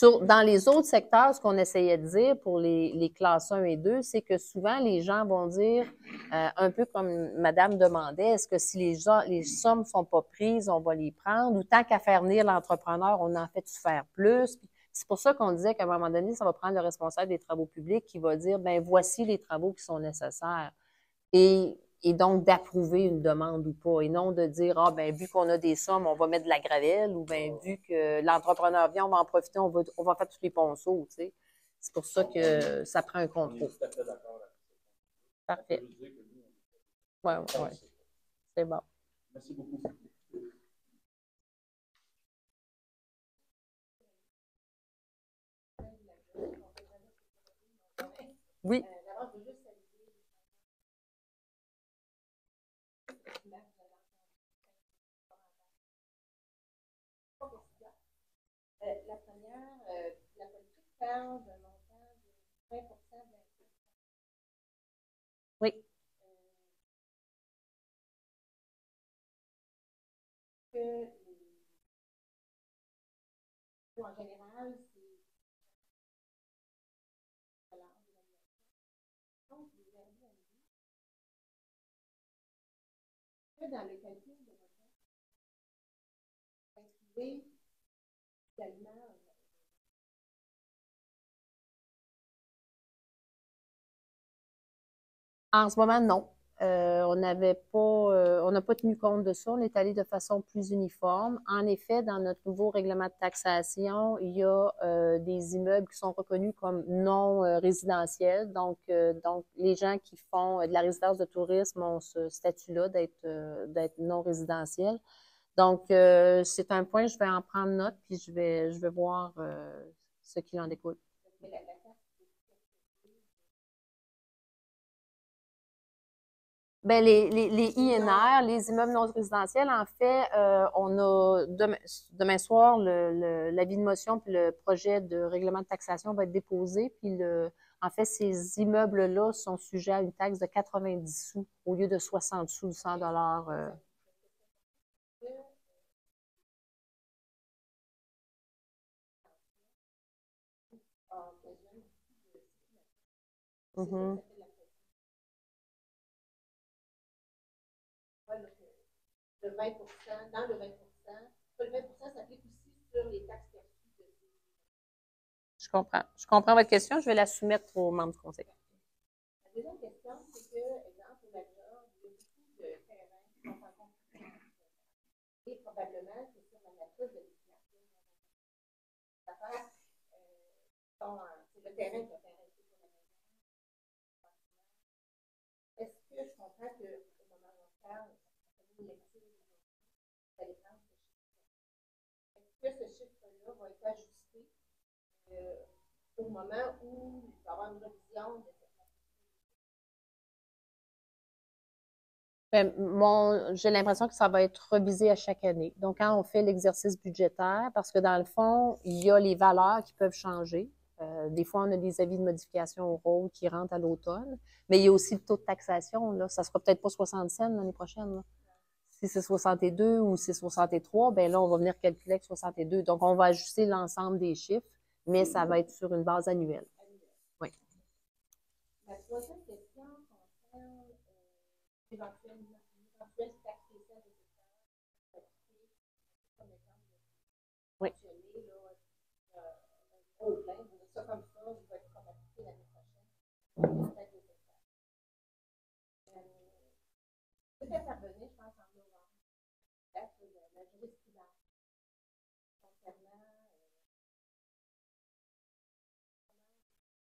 Dans les autres secteurs, ce qu'on essayait de dire pour les classes 1 et 2, c'est que souvent les gens vont dire, un peu comme Madame demandait, est-ce que si les sommes ne sont pas prises, on va les prendre, ou tant qu'à faire venir l'entrepreneur, on en fait faire plus. C'est pour ça qu'on disait qu'à un moment donné, ça va prendre le responsable des travaux publics qui va dire, ben voici les travaux qui sont nécessaires. Et donc d'approuver une demande ou pas, et non de dire, ah ben vu qu'on a des sommes, on va mettre de la gravelle, ou ben vu que l'entrepreneur vient, on va en profiter, on va faire tous les ponceaux, tu sais. C'est pour ça que ça prend un On est contrôle. tout à fait d'accord avec ça. Parfait. Oui, ouais. C'est bon. Merci beaucoup. Oui. La première, la politique parle d'un montant de 20 de l'impôt. Oui. En général, c'est dans le calcul de votre incluez également En ce moment, non. On n'a pas tenu compte de ça. On est allé de façon plus uniforme. En effet, dans notre nouveau règlement de taxation, il y a des immeubles qui sont reconnus comme non résidentiels. Donc, les gens qui font de la résidence de tourisme ont ce statut-là d'être non résidentiel. Donc, c'est un point, je vais en prendre note, puis je vais voir ce qu'il en découle. Ben, les INR, les immeubles non résidentiels, en fait, on a demain soir, l'avis de motion puis le projet de règlement de taxation va être déposé. Puis en fait, ces immeubles-là sont sujets à une taxe de 90 sous au lieu de 60 sous, 100 dollars. Le 20 dans le 20 le 20 s'applique aussi sur les taxes perçues. Je comprends. Je comprends votre question. Je vais la soumettre aux membres du conseil. La deuxième question, c'est que, exemple, au Major, il y a beaucoup de terrains qui sont en compétition. Et probablement que sur la nature de l'éducation, c'est le terrain qui a fait arrêter pour la maison. Est-ce que je comprends qu'au moment long terme, vous allez prendre ce chiffre-là? Est-ce que ce chiffre-là va être ajusté au moment où il va y avoir une révision de cette J'ai l'impression que ça va être revisé à chaque année. Donc, quand on fait l'exercice budgétaire, parce que dans le fond, il y a les valeurs qui peuvent changer. Des fois, on a des avis de modification au rôle qui rentrent à l'automne, mais il y a aussi le taux de taxation. Là. Ça sera peut-être pas 60 cents l'année prochaine. Là. Si c'est 62 ou c'est 63, ben là, on va venir calculer avec 62. Donc, on va ajuster l'ensemble des chiffres, mais ça va être sur une base annuelle. Oui. La troisième question concerne l'éventuelle taxe spéciale de secteur. Comme exemple, oui. Au plein, vous mettez ça comme ça, vous va être comme appliqué l'année prochaine. Peut-être intervenir, je pense, en novembre, la jurisprudence concernant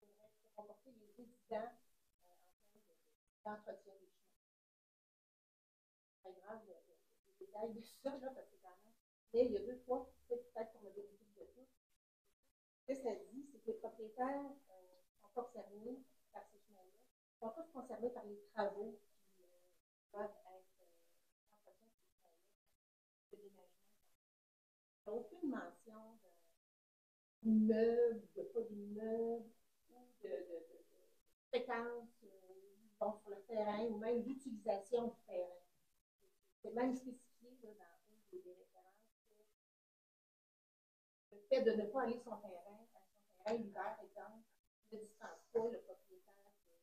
comment pourraient se comporter les résidents en termes d'entretien des chemins. C'est pas grave le détail de ça, là, parce que quand même, mais il y a deux fois, peut-être pour le bénéfice de tous. Ce que ça dit, c'est que les propriétaires sont concernés par ces chemins-là, ne sont pas concernés par les travaux qui doivent être entretenus de ces chemins-là, de déménagement. Il n'y a aucune mention d'immeuble, de pas d'immeuble, ou de fréquence sur le terrain, ou même d'utilisation du terrain. C'est même spécifié là, dans une des références que le fait de ne pas aller sur son terrain, l'hiver, exemple, ne dispense pas le propriétaire de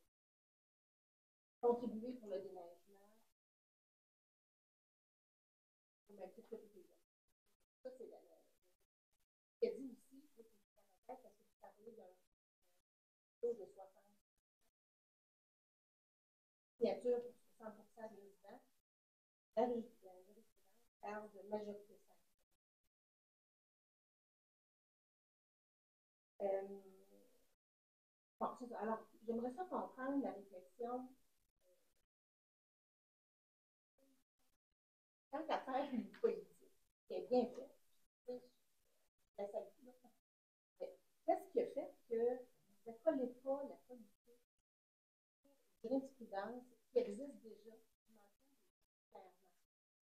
contribuer pour le déneigement au même titre que tous les autres. Ça, c'est ce qu'elle dit aussi, c'est que parce que vous parlez d'un taux de 60 signatures pour 60% des résidents. La jurisprudence parle de majorité simple. Bon, c'est ça. Alors, j'aimerais ça comprendre la réflexion. Quand tu affaire une politique qui est bien faite, la salue, qu'est-ce qui a fait que vous ne collez pas la politique jurisprudence qui existe déjà?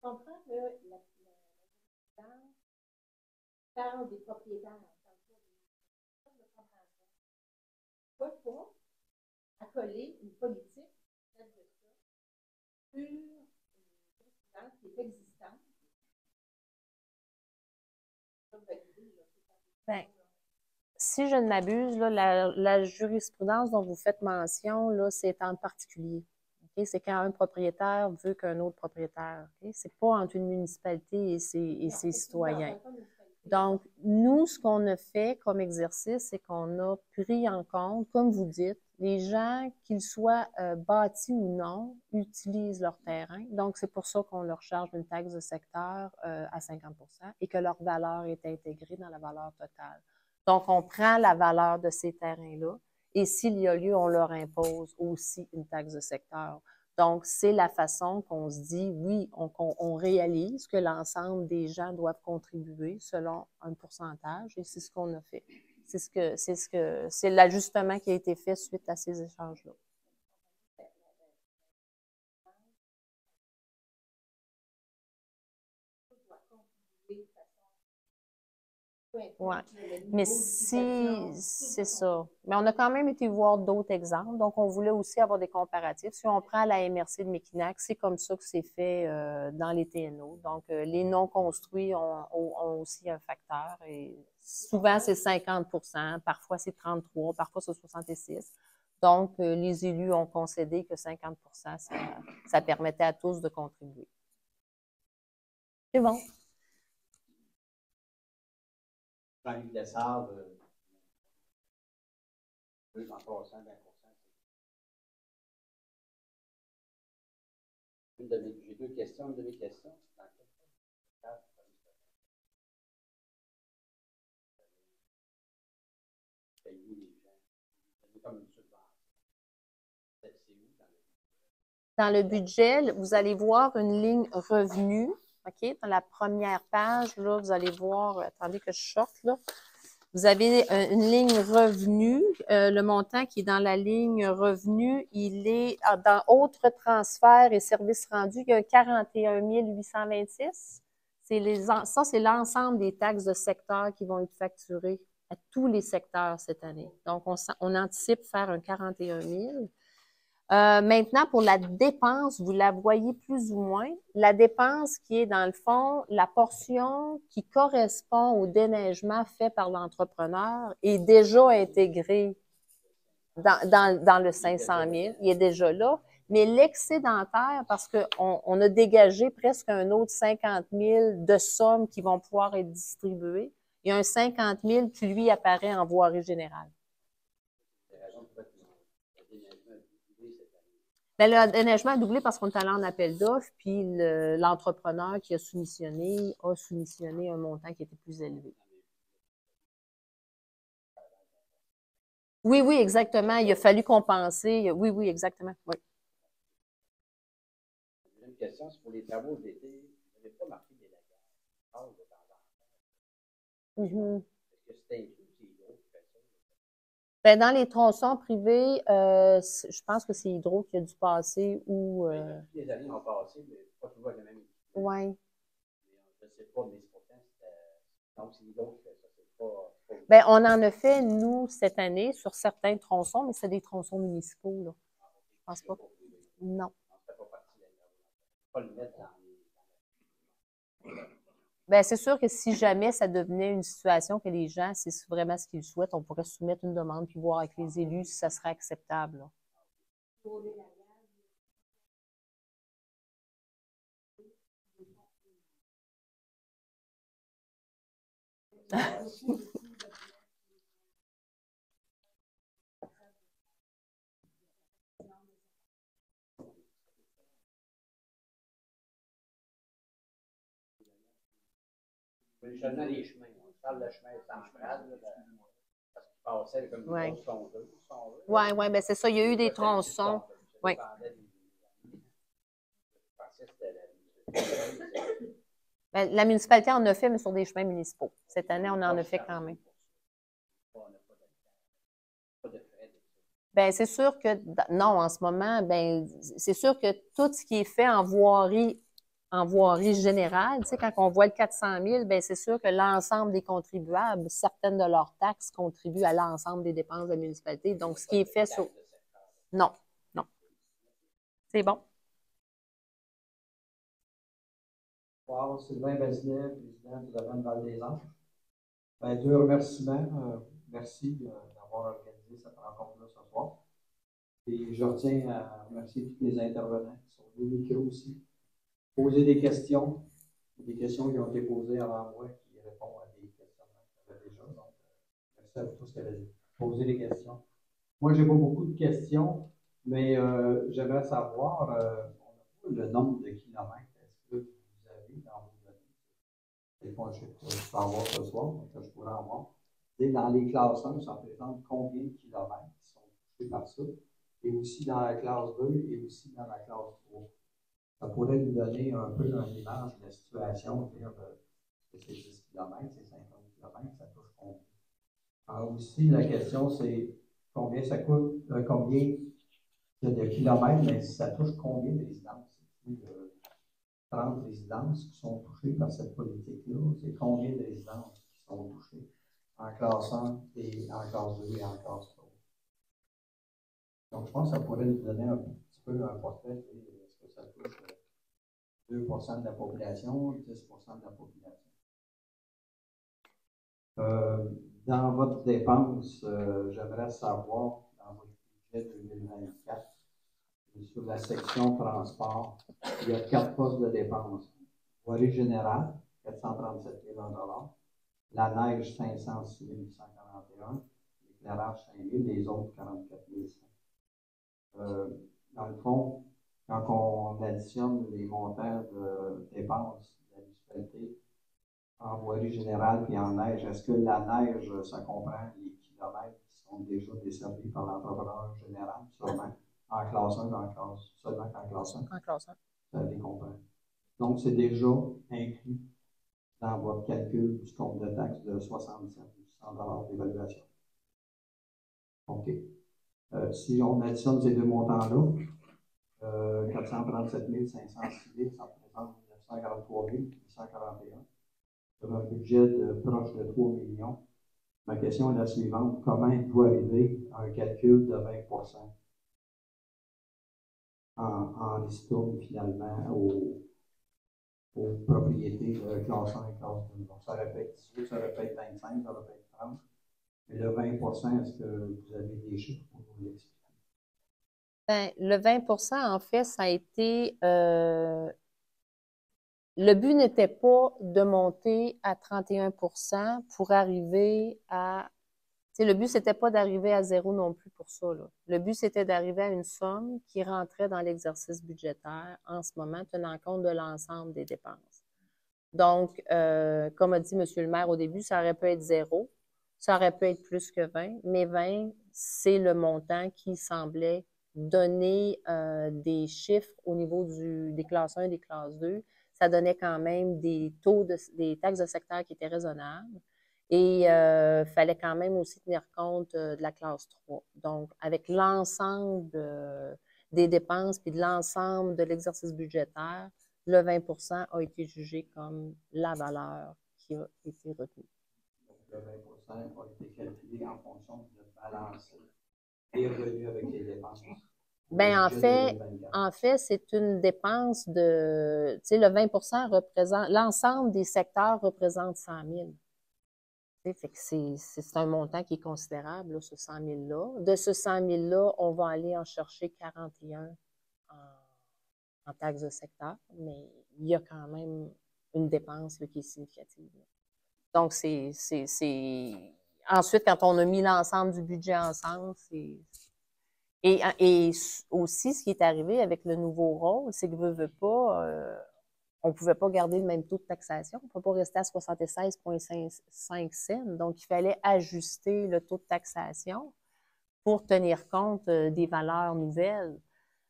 Je comprends que la jurisprudence parle des propriétaires. Pourquoi pas accoler une politique faite de ça sur une jurisprudence qui est existante? Ben, si je ne m'abuse, là, la jurisprudence dont vous faites mention, là, c'est en particulier. Okay? C'est quand un propriétaire veut qu'un autre propriétaire. Okay? Ce n'est pas entre une municipalité et ses citoyens. Donc, nous, ce qu'on a fait comme exercice, c'est qu'on a pris en compte, comme vous dites, les gens, qu'ils soient bâtis ou non, utilisent leur terrain. Donc, c'est pour ça qu'on leur charge une taxe de secteur à 50 et que leur valeur est intégrée dans la valeur totale. Donc, on prend la valeur de ces terrains-là et s'il y a lieu, on leur impose aussi une taxe de secteur. Donc, c'est la façon qu'on se dit, oui, on réalise que l'ensemble des gens doivent contribuer selon un pourcentage et c'est ce qu'on a fait. C'est l'ajustement qui a été fait suite à ces échanges-là. Oui, mais si, c'est ça. Mais on a quand même été voir d'autres exemples, donc on voulait aussi avoir des comparatifs. Si on prend la MRC de Mekinac, c'est comme ça que c'est fait dans les TNO. Donc, les non-construits ont aussi un facteur et souvent c'est 50 parfois c'est 33 parfois c'est 66 Donc, les élus ont concédé que 50 ça permettait à tous de contribuer. C'est bon. Dans l'île de Sable, en passant d'1%. J'ai deux questions, une de mes questions. Dans quel cas, payez les Dans le budget, vous allez voir une ligne revenu. OK? Dans la première page, là, vous allez voir, attendez que je sorte, là. Vous avez une ligne revenu. Le montant qui est dans la ligne revenu, il est dans autres transferts et services rendus, il y a 41 826. Ça, c'est l'ensemble des taxes de secteur qui vont être facturées à tous les secteurs cette année. Donc, on anticipe faire un 41 000. Maintenant, pour la dépense, vous la voyez plus ou moins. La dépense qui est, dans le fond, la portion qui correspond au déneigement fait par l'entrepreneur est déjà intégrée dans le 500 000. Il est déjà là. Mais l'excédentaire, parce qu'on a dégagé presque un autre 50 000 de sommes qui vont pouvoir être distribuées, il y a un 50 000 qui, lui, apparaît en voirie générale. Ben, le déneigement a doublé parce qu'on est allé en appel d'offres, puis l'entrepreneur qui a soumissionné un montant qui était plus élevé. Oui, oui, exactement. Il a fallu compenser. Oui, oui, exactement. Oui. La deuxième question, c'est pour les travaux d'été. Vous n'avez pas marqué des lagages de temps en temps. Mm-hmm. Est-ce que c'est inclus ou c'est Hydro qui fait ça? Ben, dans les tronçons privés, je pense que c'est Hydro qui a dû passer ou. Toutes les années ont passé, mais pas toujours avec la même équipe. Oui. Je ne sais pas, mais c'est pourtant, donc c'est Hydro qui fait ça. C'est pas Ben, on en a fait, nous, cette année, sur certains tronçons, mais c'est des tronçons municipaux, là. Je pense pas. Non. ça fait pas partie de la pas le mettre dans les. Ben, c'est sûr que si jamais ça devenait une situation que les gens, c'est vraiment ce qu'ils souhaitent, on pourrait soumettre une demande puis voir avec les élus si ça serait acceptable, là. Seulement les chemins. On parle de chemin central, parce qu'il passait comme une Ouais. grosse sondeuse. Oui, oui, ben c'est ça. Il y a eu des tronçons. Oui. Ben, la municipalité en a fait, mais sur des chemins municipaux. Cette année, on en a fait quand même. Ben, c'est sûr que, non, en ce moment, ben, c'est sûr que tout ce qui est fait en voirie générale, tu sais, quand on voit le 400 000, ben, c'est sûr que l'ensemble des contribuables, certaines de leurs taxes contribuent à l'ensemble des dépenses de la municipalité. Donc, ce qui est fait sur. Non, non. C'est bon. Wow, Sylvain Bazinet, président du domaine Val-des-Anges. Ben, deux remerciements. Merci d'avoir organisé cette rencontre-là ce soir. Et je retiens à remercier tous les intervenants qui sont venus micro aussi. Poser des questions qui ont été posées avant moi, qui répondent à des questions que j'avais déjà. Donc, merci à vous tous qui avez posé des questions. Moi, je n'ai pas beaucoup de questions, mais j'aimerais savoir, on n'a pas le nombre de kilomètres. Est-ce que vous avez dans vos données? Des fois, je peux en voir ce soir, donc je pourrais en voir. Et dans les classes 1, ça représente combien de kilomètres qui sont touchés par ça? Et aussi dans la classe 2 et aussi dans la classe 3. Ça pourrait nous donner un peu une image de la situation, dire que c'est 10 km, c'est 50 km, ça touche combien? Alors aussi, la question, c'est combien ça coûte, combien de kilomètres, mais ça touche combien de résidences? C'est plus de 30 résidences qui sont touchées par cette politique-là. C'est combien de résidences qui sont touchées en classe 1 et en classe 2 et en classe 3? Donc, je pense que ça pourrait nous donner un petit peu un portrait. Est-ce que ça touche 2 de la population, 10 de la population? Dans votre dépense, j'aimerais savoir, dans votre budget 2024, sur la section transport, il y a 4 postes de dépenses. Voirie générale, 437 000 $. La neige, 506 841. L'éclairage, 5 000. Les autres, 44 100. Dans le fond, quand on additionne les montants de dépenses de la municipalité en voirie générale puis en neige, est-ce que la neige, ça comprend les kilomètres qui sont déjà desservis par l'entrepreneur général? Sûrement. en classe 1, seulement qu'en classe 1, En classe 1. ça les comprend. Donc, c'est déjà inclus dans votre calcul du compte de taxe de 77 ou 100 $ d'évaluation. OK. Si on additionne ces deux montants-là, 437 506, ça représente 943 841. Sur un budget de proche de 3 millions. Ma question est la suivante. Comment êtes-vous arrivé à un calcul de 20 en ristourne finalement aux propriétés de classe 1 et classe 2? Donc, ça aurait pu être 18, ça aurait pu être 25, ça aurait pu être 30. Mais le 20 est-ce que vous avez des chiffres pour vous l'expliquer? Ben, le 20 en fait, ça a été. Le but n'était pas de monter à 31 pour arriver à. Tu sais, le but, c'était pas d'arriver à zéro non plus pour ça, là. Le but, c'était d'arriver à une somme qui rentrait dans l'exercice budgétaire en ce moment, tenant compte de l'ensemble des dépenses. Donc, comme a dit M. le maire au début, ça aurait pu être zéro, ça aurait pu être plus que 20, mais 20, c'est le montant qui semblait donner des chiffres au niveau des classes 1 et des classes 2. Ça donnait quand même des taux des taxes de secteur qui étaient raisonnables. Et il fallait quand même aussi tenir compte de la classe 3. Donc, avec l'ensemble des dépenses puis de l'ensemble de l'exercice budgétaire, le 20 a été jugé comme la valeur qui a été retenue. Donc, le 20 a été calculé en fonction de balancer les revenus avec les dépenses. Ben, en fait, c'est une dépense de, tu sais, le 20 représente, l'ensemble des secteurs représente 100 000. Fait que c'est un montant qui est considérable, là, ce 100 000-là. De ce 100 000-là, on va aller en chercher 41 en taxes de secteur, mais il y a quand même une dépense là, qui est significative. Donc, ensuite, quand on a mis l'ensemble du budget ensemble, et aussi, ce qui est arrivé avec le nouveau rôle, c'est que veut pas, on ne pouvait pas garder le même taux de taxation. On ne peut pas rester à 76,5 cents. Donc, il fallait ajuster le taux de taxation pour tenir compte des valeurs nouvelles.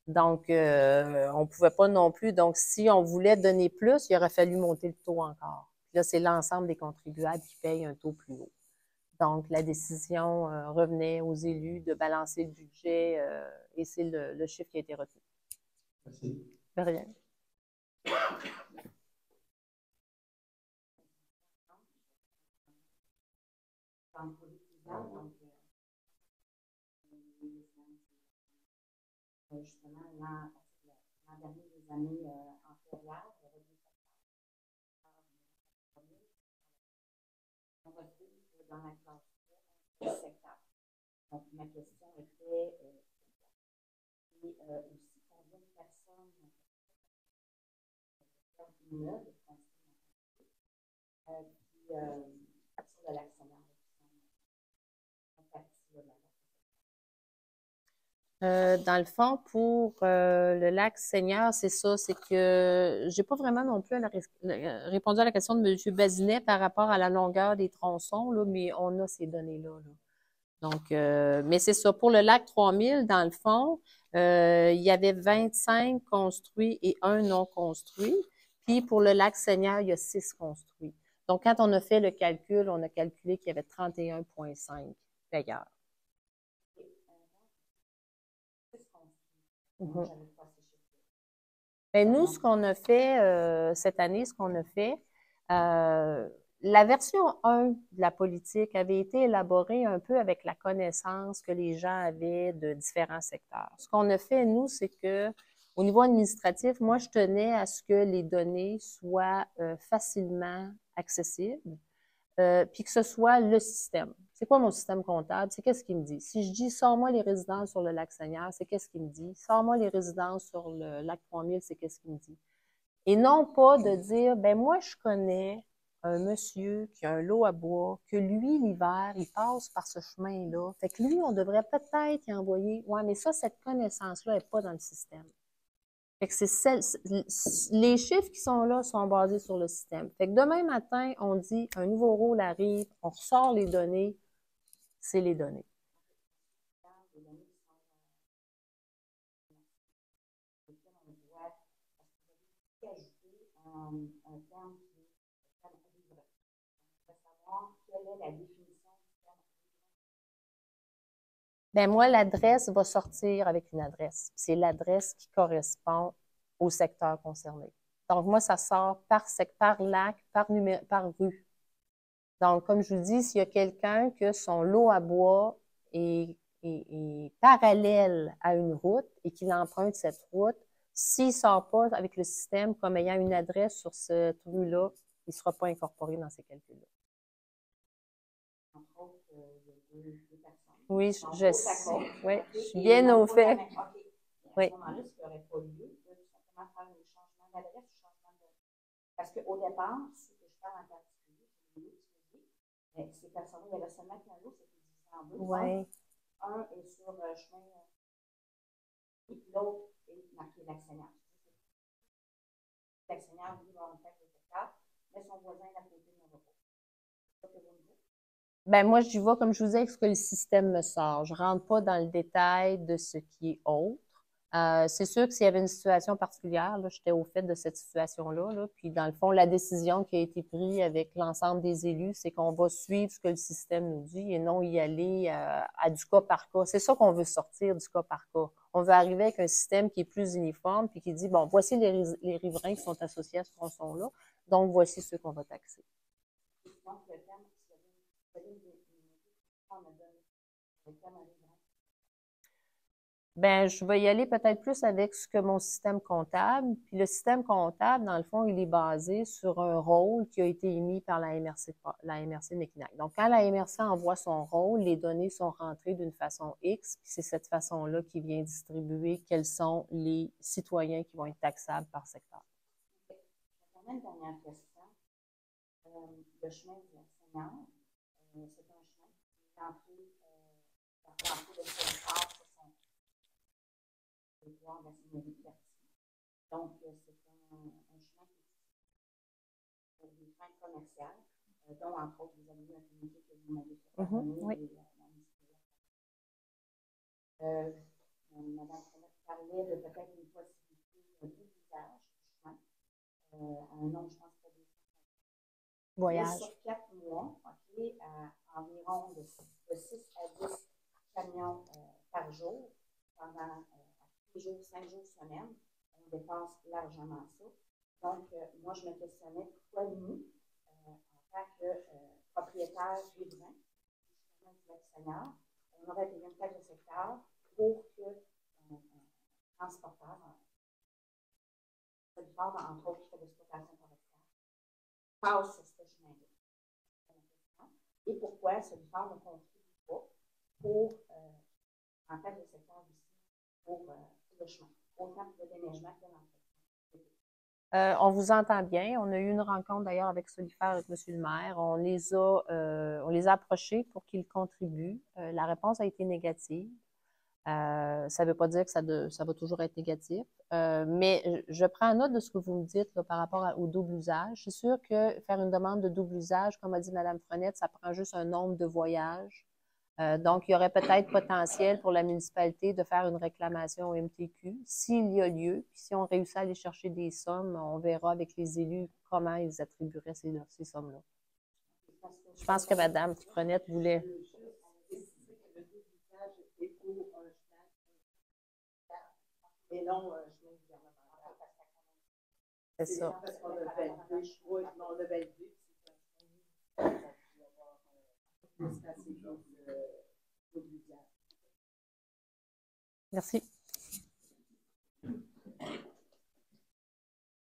Donc, on ne pouvait pas non plus. Donc, si on voulait donner plus, il aurait fallu monter le taux encore. Puis là, c'est l'ensemble des contribuables qui payent un taux plus haut. Donc, la décision revenait aux élus de balancer le budget et c'est le chiffre qui a été retenu. Merci. De rien. Justement, l'an dernier des années antérieures, il y avait des on retrouve dans la classe 3 secteur. Donc, ma question était et aussi combien de personnes immeubles puis sur le lac Seigneur dans le fond, pour le lac Seigneur, c'est ça, c'est que j'ai pas vraiment non plus répondu à la question de M. Bazinet par rapport à la longueur des tronçons, là, mais on a ces données-là. Là. Donc, mais c'est ça. Pour le lac 3000, dans le fond, il y avait 25 construits et 1 non construit. Puis pour le lac Seigneur, il y a 6 construits. Donc, quand on a fait le calcul, on a calculé qu'il y avait 31,5 payeurs. Mm-hmm. Ben, nous, ce qu'on a fait cette année, la version 1 de la politique avait été élaborée un peu avec la connaissance que les gens avaient de différents secteurs. Ce qu'on a fait, nous, c'est que au niveau administratif, moi, je tenais à ce que les données soient facilement accessibles, puis que ce soit le système. C'est quoi mon système comptable? C'est qu'est-ce qu'il me dit? Si je dis, sors-moi les résidences sur le lac Seigneur, c'est qu'est-ce qu'il me dit? Sors-moi les résidences sur le lac 3000, c'est qu'est-ce qu'il me dit? Et non pas de dire, ben moi, je connais un monsieur qui a un lot à bois, que lui, l'hiver, il passe par ce chemin-là. Fait que lui, on devrait peut-être y envoyer. Ouais, mais ça, cette connaissance-là n'est pas dans le système. Fait que les chiffres qui sont là sont basés sur le système. Fait que demain matin, on dit un nouveau rôle arrive, on ressort les données, c'est les données. ajouter un terme qui est le terme riverain. On veut savoir quelle est la définition du terme riverain. Ben moi, l'adresse va sortir avec une adresse. C'est l'adresse qui correspond au secteur concerné. Donc, moi, ça sort par lac, par rue. Donc, comme je vous dis, s'il y a quelqu'un que son lot à bois est parallèle à une route et qu'il emprunte cette route, s'il ne sort pas avec le système comme ayant une adresse sur cette rue-là, il ne sera pas incorporé dans ces calculs-là. Entre autres, il y a deux personnes. Oui, Donc, je côte à sais. côte, Oui, OK, je suis et bien ils n'ont au pas fait. la même- OK. Mais à Oui. ce moment-là, ce qui n'aurait pas lieu, de tout simplement faire un changement d'adresse ou changement de. Parce qu'au départ, si je parle en particulier, mais ces personnes-là, il y avait seulement qu'un lot, c'était divisé en deux. Oui. Un est sur chemin, et l'autre est marqué l'actionnaire. L'actionnaire, lui, va avoir une taxe de secteur, mais son voisin d'à côté n'en va pas. C'est ça que vous me dites? Ben moi, j'y vais comme je vous disais avec ce que le système me sort. Je ne rentre pas dans le détail de ce qui est autre. C'est sûr que s'il y avait une situation particulière, j'étais au fait de cette situation-là, là, puis dans le fond, la décision qui a été prise avec l'ensemble des élus, c'est qu'on va suivre ce que le système nous dit et non y aller à du cas par cas. C'est ça qu'on veut sortir du cas par cas. On veut arriver avec un système qui est plus uniforme puis qui dit, bon, voici les riverains qui sont associés à ce tronçon-là, donc voici ceux qu'on va taxer. Donc, le terme, on a donné le terme riverain. Ben, je vais y aller peut-être plus avec ce que mon système comptable. Puis le système comptable, dans le fond, il est basé sur un rôle qui a été émis par la MRC de Mekinac. Donc, quand la MRC envoie son rôle, les données sont rentrées d'une façon X, puis c'est cette façon-là qui vient distribuer quels sont les citoyens qui vont être taxables par secteur. Je une dernière question. Le chemin du Seigneur, c'est un chemin qui est entré par l'entrée de Saint-Phare sur son territoire de la Seigneurie de Berthier. Donc, c'est un chemin qui est pour des fins commerciales, dont, entre autres, vous avez eu un communiqué que vous m'avez fait parvenir. Oui. Madame Frenette parlait de peut-être une possibilité de doublage du chemin à un nombre, je pense, que Voyage. sur 4 mois, OK, à environ de 6 à 10 camions par jour, pendant tous les jours, 5 jours semaine, on dépasse largement ça. Donc, moi, je me questionnais pourquoi nous, en tant que propriétaire riverain, justement du l'actionnaire, on aurait payé une taxe de secteur pour que un transporteur, entre autres, qui fait de l'exploitation forestière, passe sur ce chemin-là. Et pourquoi ce livreur ne contribue pas pour, en fait, le secteur ici, pour le chemin, autant pour le déneigement que l'entretien. On vous entend bien. On a eu une rencontre d'ailleurs avec Solifaire, avec M. le maire. On les a approchés pour qu'ils contribuent. La réponse a été négative. Ça ne veut pas dire que ça va toujours être négatif. Mais je prends note de ce que vous me dites là, par rapport au double usage. C'est sûr que faire une demande de double usage, comme a dit Mme Frenette, ça prend juste un nombre de voyages. Donc, il y aurait peut-être potentiel pour la municipalité de faire une réclamation au MTQ s'il y a lieu. Puis si on réussit à aller chercher des sommes, on verra avec les élus comment ils attribueraient ces sommes-là. Je pense que Mme Frenette voulait. Et non, chemin gouvernemental. C'est ça. Parce qu'on a validé, oui, on a validé, Merci.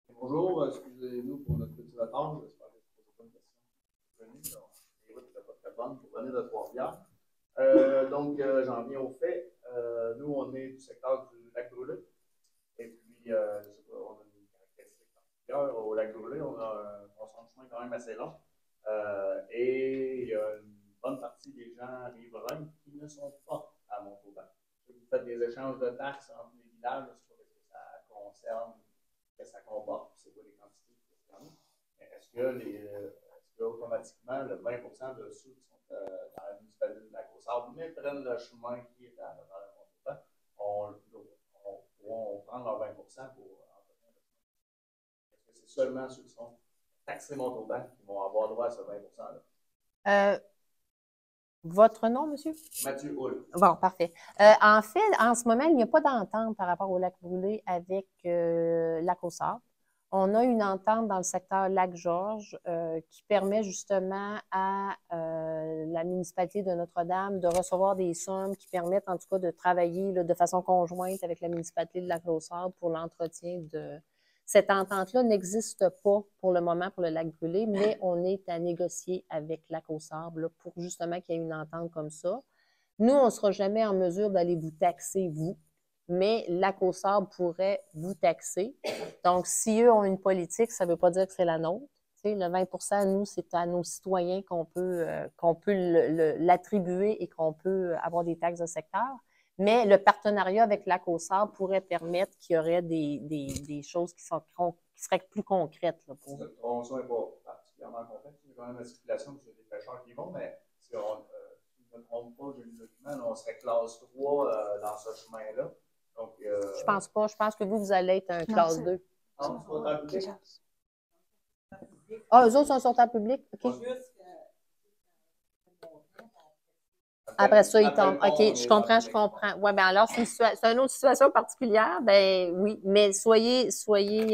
Bonjour, excusez-nous pour notre petit retard. J'espère que je ne pose pas une question. Les routes n'étaient pas très bonnes pour venir de Trois-Rivières. Donc, j'en viens au fait. Nous, on est du secteur du lac Brûlé. Et puis, je sais pas, on a une caractéristique particulière. Au lac Brûlé, on a un tronçon de chemin quand même assez long. Et il y a une bonne partie des gens riverains qui ne sont pas à Montauban. Vous faites des échanges de taxes entre les villages, je ne sais pas ce que ça concerne, ce que ça comporte, c'est quoi les quantités qui concernent. Est-ce que automatiquement, le 20% de ceux qui sont dans la municipalité de la Côte-Sable, mais prennent le chemin qui est dans le Montauban, on prend leur 20% pour entretenir le chemin? c'est seulement ceux qui sont taxés Montauban qui vont avoir droit à ce 20%-là? Votre nom, monsieur? Mathieu Hull. Bon, parfait. En fait, en ce moment, il n'y a pas d'entente par rapport au lac brûlé avec Lac-aux-Sables. On a une entente dans le secteur Lac-Georges qui permet justement à la municipalité de Notre-Dame de recevoir des sommes qui permettent en tout cas de travailler là, de façon conjointe avec la municipalité de Lac-aux-Sables pour l'entretien de... Cette entente-là n'existe pas pour le moment pour le lac brûlé, mais on est à négocier avec Lac-aux-Sables pour justement qu'il y ait une entente comme ça. Nous, on ne sera jamais en mesure d'aller vous taxer, vous, mais Lac-aux-Sables pourrait vous taxer. Donc, si eux ont une politique, ça ne veut pas dire que c'est la nôtre. Tu sais, le 20 nous, c'est à nos citoyens qu'on peut l'attribuer et qu'on peut avoir des taxes de secteur. Mais le partenariat avec Lac-aux-Sables pourrait permettre qu'il y aurait des choses qui seraient plus concrètes. Là, pour... Cette tronçon n'est pas particulièrement complexe. Il y a quand même la circulation, parce qu'il y a des pêcheurs qui y vont, mais si on ne me trompe pas, j'ai le document, on serait classe 3 dans ce chemin-là. Donc, je pense pas. Je pense que vous allez être un classe 2. Non, c'est pas public. Ah, eux autres sont sortis en public? OK. Après ça, ils tombent. OK, je comprends. Oui, bien alors, c'est une autre situation particulière. Ben oui, mais soyez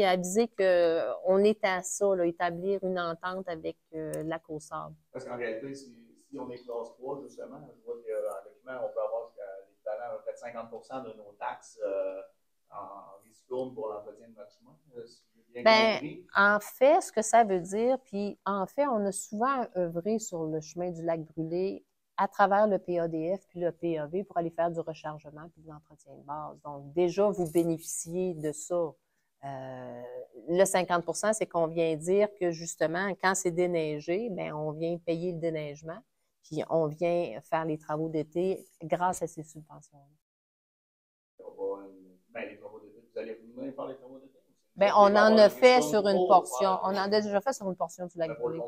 avisés qu'on est à ça, là, établir une entente avec Lac-aux-Sables. Parce qu'en réalité, si on est classe 3, justement, je vois qu'en document, on peut avoir l'équivalent de peut-être 50% de nos taxes en ristourne pour l'entretien de notre chemin. Si j'ai bien compris. En fait, ce que ça veut dire, puis en fait, on a souvent œuvré sur le chemin du lac brûlé à travers le PADF puis le PAV pour aller faire du rechargement puis de l'entretien de base. Donc, déjà, vous bénéficiez de ça. Le 50%, c'est qu'on vient dire que, justement, quand c'est déneigé, bien, on vient payer le déneigement puis on vient faire les travaux d'été grâce à ces subventions-là. Ben, les travaux d'été, vous allez venir faire les travaux d'été? Bien, on en a fait sur une portion. On en a déjà fait sur une portion du lac brûlé.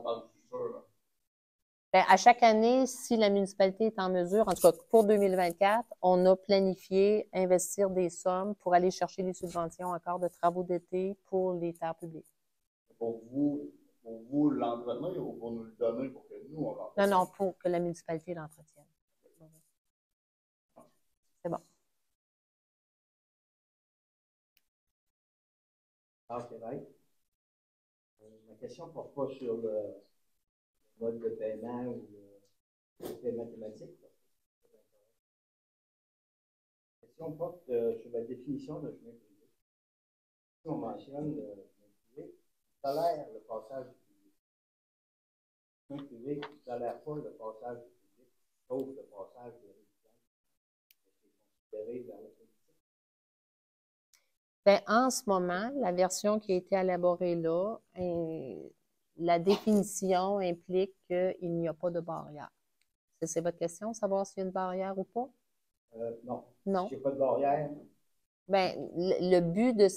Bien, à chaque année, si la municipalité est en mesure, en tout cas pour 2024, on a planifié investir des sommes pour aller chercher des subventions encore de travaux d'été pour les terres publiques. Pour vous l'entretenir ou pour nous le donner pour que nous, on l'entretienne? Non, pour que la municipalité l'entretienne. C'est bon. OK, right. Ma question ne porte pas sur le mode de paiement ou les mathématiques. La question porte sur la définition de chemin privé. Si on mentionne le chemin privé, il tolère le passage du public. Le chemin privé ne tolère pas le passage du public, sauf le passage des résidents. C'est considéré dans la politique. Bien, en ce moment, la version qui a été élaborée là, la définition implique qu'il n'y a pas de barrière. C'est votre question, savoir s'il y a une barrière ou pas? Non. Non. S'il n'y a pas de barrière. Bien, le but de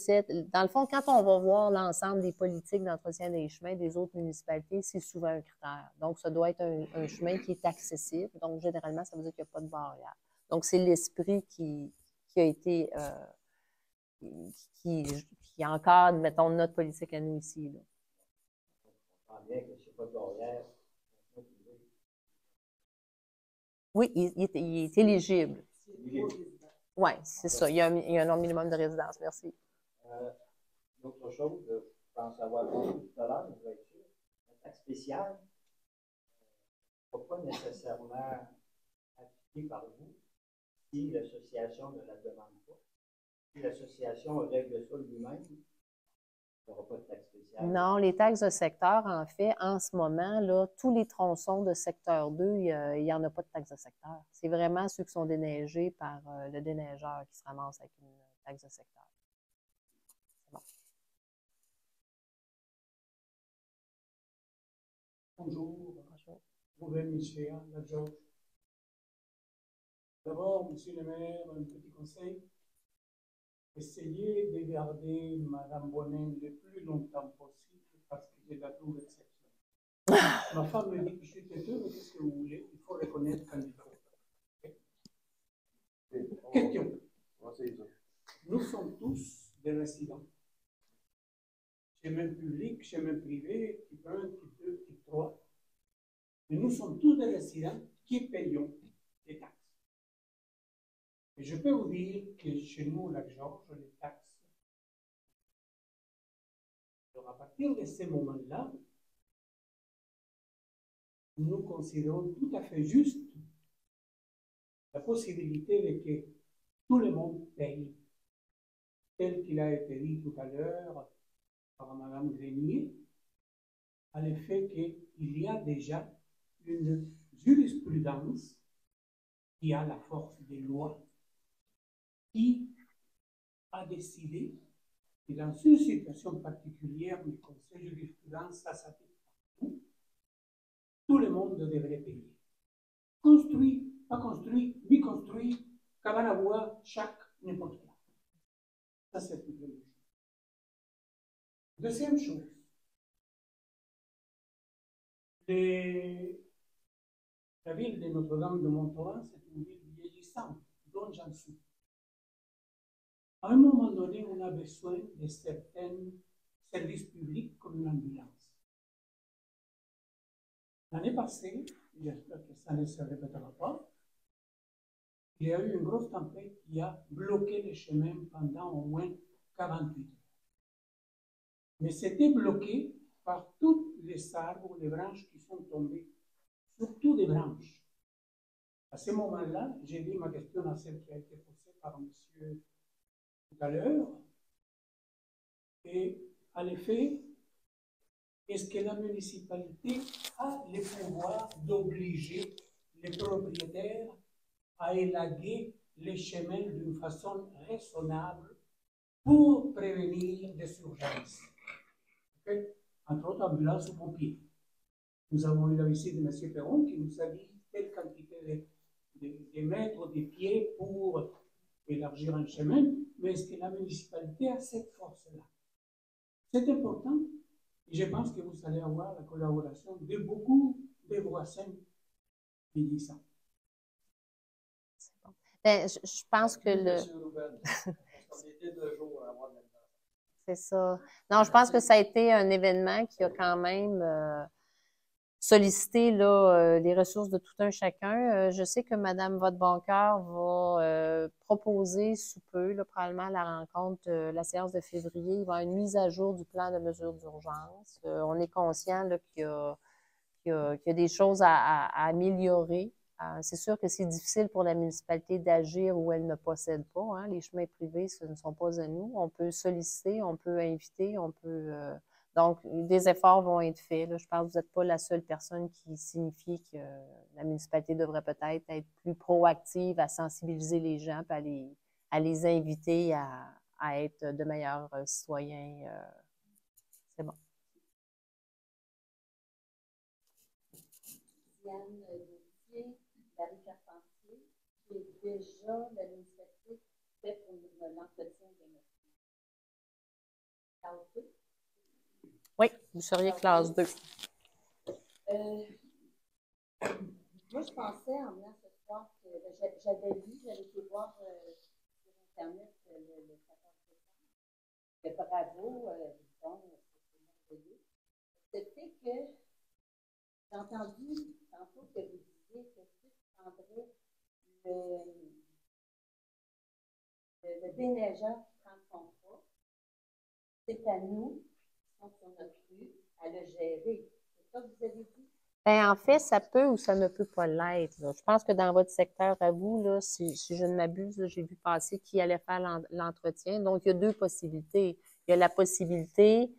dans le fond, quand on va voir l'ensemble des politiques d'entretien des chemins des autres municipalités, c'est souvent un critère. Donc, ça doit être un chemin qui est accessible. Donc, généralement, ça veut dire qu'il n'y a pas de barrière. Donc, c'est l'esprit qui a été, qui encadre, mettons, notre politique à nous ici, là. On comprend bien que s'il n'y a pas de barrière. Oui, il est éligible. Oui, c'est ça. Il y a un nombre minimum de résidence. Merci. Une autre chose, je pense avoir compris tout à l'heure, je vais être sûr. La taxe spéciale ne sera pas nécessairement appliquée par vous si l'association ne la demande pas. Si l'association règle ça lui-même, il n'y aura pas de taxe spéciale. Non, les taxes de secteur, en fait, en ce moment, là, tous les tronçons de secteur 2, il n'y en a pas de taxe de secteur. C'est vraiment ceux qui sont déneigés par le déneigeur qui se ramassent avec une taxe de secteur. C'est bon. Bonjour. Bonjour, monsieur Lageorges. D'abord, monsieur le maire, un petit conseil. Essayez de garder Madame Bonnet le plus longtemps possible parce que je la trouve exceptionnelle. Ma femme me dit que je suis têteux, mais qu'est-ce que vous voulez? Il faut reconnaître quand il faut. Question. Nous sommes tous des résidents. chemin public, chemin privé, type 1, type 2, type 3. Mais nous sommes tous des résidents qui payons des taxes. Et je peux vous dire que chez nous, au Lac-Georges, les taxes. Alors, à partir de ce moment-là, nous considérons tout à fait juste la possibilité de que tout le monde paye, tel qu'il a été dit tout à l'heure par Mme Grenier, à l'effet qu'il y a déjà une jurisprudence qui a la force des lois, qui a décidé que dans une situation particulière, le Conseil de jurisprudence, ça s'applique partout, tout le monde devrait payer. Construit, pas construit, mi-construit, cabane à bois, chaque, n'importe quoi. Ça, c'est une première chose. Deuxième chose, la ville de Notre-Dame de Montauban, c'est une ville vieillissante, dont j'en suis. À un moment donné, on a besoin de certains services publics comme l'ambulance. L'année passée, j'espère que ça ne se répétera pas, il y a eu une grosse tempête qui a bloqué les chemins pendant au moins 48 heures. Mais c'était bloqué par tous les arbres, les branches qui sont tombées, surtout des branches. À ce moment-là, j'ai dit ma question à celle qui a été posée par monsieur tout à l'heure. Et à l'effet, est-ce que la municipalité a le pouvoir d'obliger les propriétaires à élaguer les chemins d'une façon raisonnable pour prévenir des urgences? Okay? Entre autres, ambulances ou pompiers. Nous avons eu la visite de M. Perron qui nous a dit telle quantité de mètres, de pieds pour élargir un chemin, mais est-ce que la municipalité a cette force-là? C'est important et je pense que vous allez avoir la collaboration de beaucoup de voisins qui disent ça. Ben, je pense que c'est ça. Non, je pense que ça a été un événement qui a quand même sollicité là, les ressources de tout un chacun. Je sais que Mme Votre-Boncoeur va proposer sous peu, là, probablement à la rencontre, la séance de février, il va y avoir une mise à jour du plan de mesures d'urgence. On est conscient là, qu'il y a des choses à améliorer. C'est sûr que c'est difficile pour la municipalité d'agir où elle ne possède pas. Hein. Les chemins privés, ce ne sont pas à nous. On peut solliciter, on peut inviter, on peut... Donc, des efforts vont être faits. Là. Je pense que vous n'êtes pas la seule personne qui signifie que la municipalité devrait peut-être être plus proactive à sensibiliser les gens et à les inviter à être de meilleurs citoyens. C'est bon. Marie Carpentier, qui est déjà la municipalité fait pour l'entretien de notre classe 2. Oui, vous seriez classe 2. Moi, je pensais en venant ce soir que j'avais été voir sur Internet le 14 décembre. Bravo, bon, c'est merveilleux. C'était que j'ai entendu tantôt que vous disiez que le déneigeur qui prend son contrat, c'est à nous, qui sommes sur notre rue, à le gérer. C'est ça que vous avez dit? Bien, en fait, ça peut ou ça ne peut pas l'être. Je pense que dans votre secteur à vous, là, si je ne m'abuse, j'ai vu passer qui allait faire l'entretien. Donc, il y a deux possibilités. Il y a la possibilité,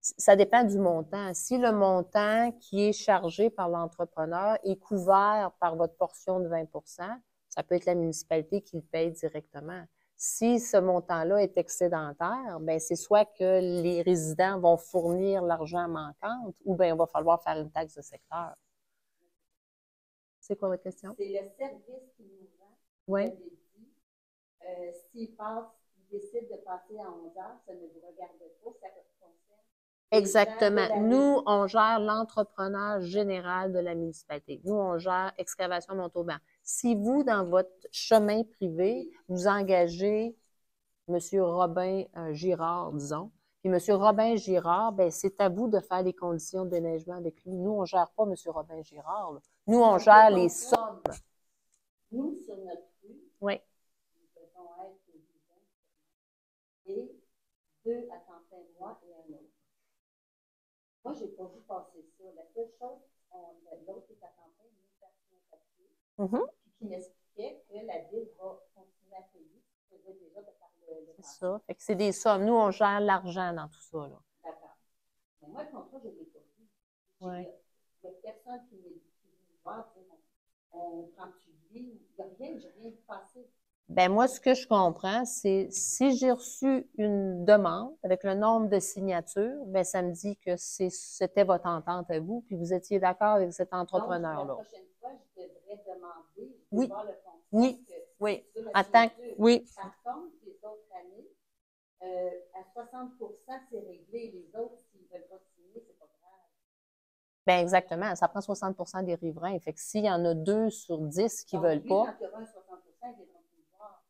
ça dépend du montant. Si le montant qui est chargé par l'entrepreneur est couvert par votre portion de 20 %, ça peut être la municipalité qui le paye directement. Si ce montant-là est excédentaire, bien, c'est soit que les résidents vont fournir l'argent manquant ou bien il va falloir faire une taxe de secteur. C'est quoi votre question? C'est le service qui nous rend. Oui. S'il décide de passer à 11 heures, ça ne vous regarde pas, ça concerne. Exactement. Nous, on gère l'entrepreneur général de la municipalité. Nous, on gère Excavation Montauban. Si vous, dans votre chemin privé, vous engagez M. Robin Girard, disons, Puis M. Robin Girard, ben, c'est à vous de faire les conditions de déneigement avec lui. Nous, on ne gère pas M. Robin Girard, là. Nous, on gère les sommes. Nous, sur notre rue, Oui. nous devons être des dizaines et 2 à temps plein moi et un autre. Moi, je n'ai pas vu passer ça. La seule chose, l'autre est à temps plein, une personne papier, puis qui m'expliquait que la ville va continuer à payer. Je faisais déjà de par le C'est ça. Fait que c'est des sommes. Nous, on gère l'argent dans tout ça, là. D'accord. Mais moi, le contrat, je ne l'ai pas vu. Ouais. Il n'y a personne qui me voir, on prend-tu vie, il n'y a rien, j'ai rien vu passer. Ben moi, ce que je comprends, c'est si j'ai reçu une demande avec le nombre de signatures, ben ça me dit que c'était votre entente à vous, puis vous étiez d'accord avec cet entrepreneur-là. Donc, la prochaine fois, je devrais demander, Oui. voir le contrat. Oui. Oui. En tant que, oui. Par contre, les autres années, à 60%, c'est réglé. Les autres, s'ils ne veulent pas signer, c'est pas grave. Ben exactement. Ça prend 60% des riverains. Fait que s'il y en a 2 sur 10 qui ne veulent pas. Quand il y aura un 60%, ils viendront plus voir.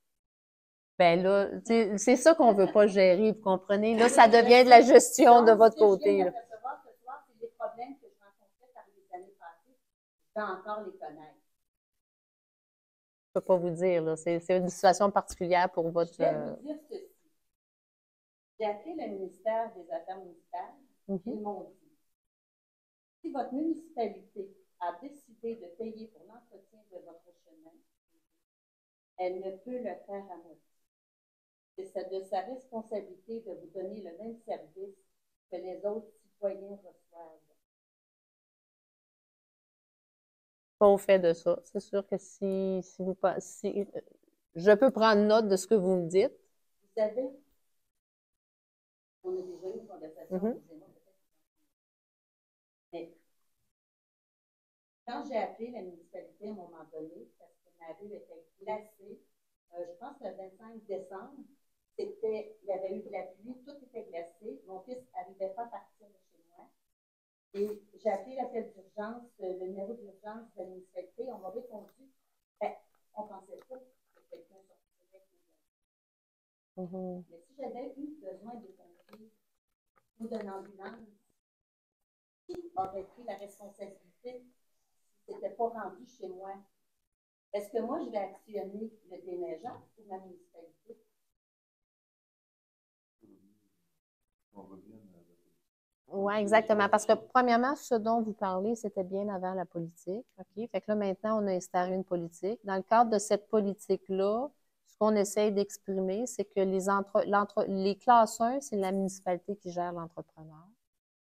Ben là, c'est ça qu'on ne veut pas gérer, vous comprenez? Là, ça devient de la gestion de votre côté. Là. Ce que je viens d'apercevoir ce soir, c'est les problèmes que je rencontrais par les années passées. Je vais encore les connaître. Je ne peux pas vous dire, là. C'est une situation particulière pour votre. Je vais vous dire ceci. J'ai appelé le ministère des Affaires municipales. Ils m'ont dit, si votre municipalité a décidé de payer pour l'entretien de votre chemin, elle ne peut le faire à moitié. C'est de sa responsabilité de vous donner le même service que les autres citoyens reçoivent. Pas au fait de ça. C'est sûr que si je peux prendre note de ce que vous me dites. Vous savez, on a déjà eu une conversation, excusez-moi, peut-être. Mais quand j'ai appelé la municipalité à un moment donné, parce que ma rue était glacée, je pense que le 25 décembre, il y avait eu de la pluie, tout était glacé. Mon fils n'arrivait pas à partir de chez moi. Et j'ai appelé l'appel d'urgence, le numéro d'urgence de la municipalité. On m'a répondu, ben, on ne pensait pas que quelqu'un sortirait avec nous. Mais si j'avais eu besoin de pompiers ou d'une ambulance, qui aurait pris la responsabilité si ce n'était pas rendu chez moi? Est-ce que moi, je vais actionner le déneigeant ou ma municipalité? Oui, exactement. Parce que, premièrement, ce dont vous parlez, c'était bien avant la politique. OK? Fait que là, maintenant, on a instauré une politique. Dans le cadre de cette politique-là, ce qu'on essaye d'exprimer, c'est que les classes 1, c'est la municipalité qui gère l'entrepreneur.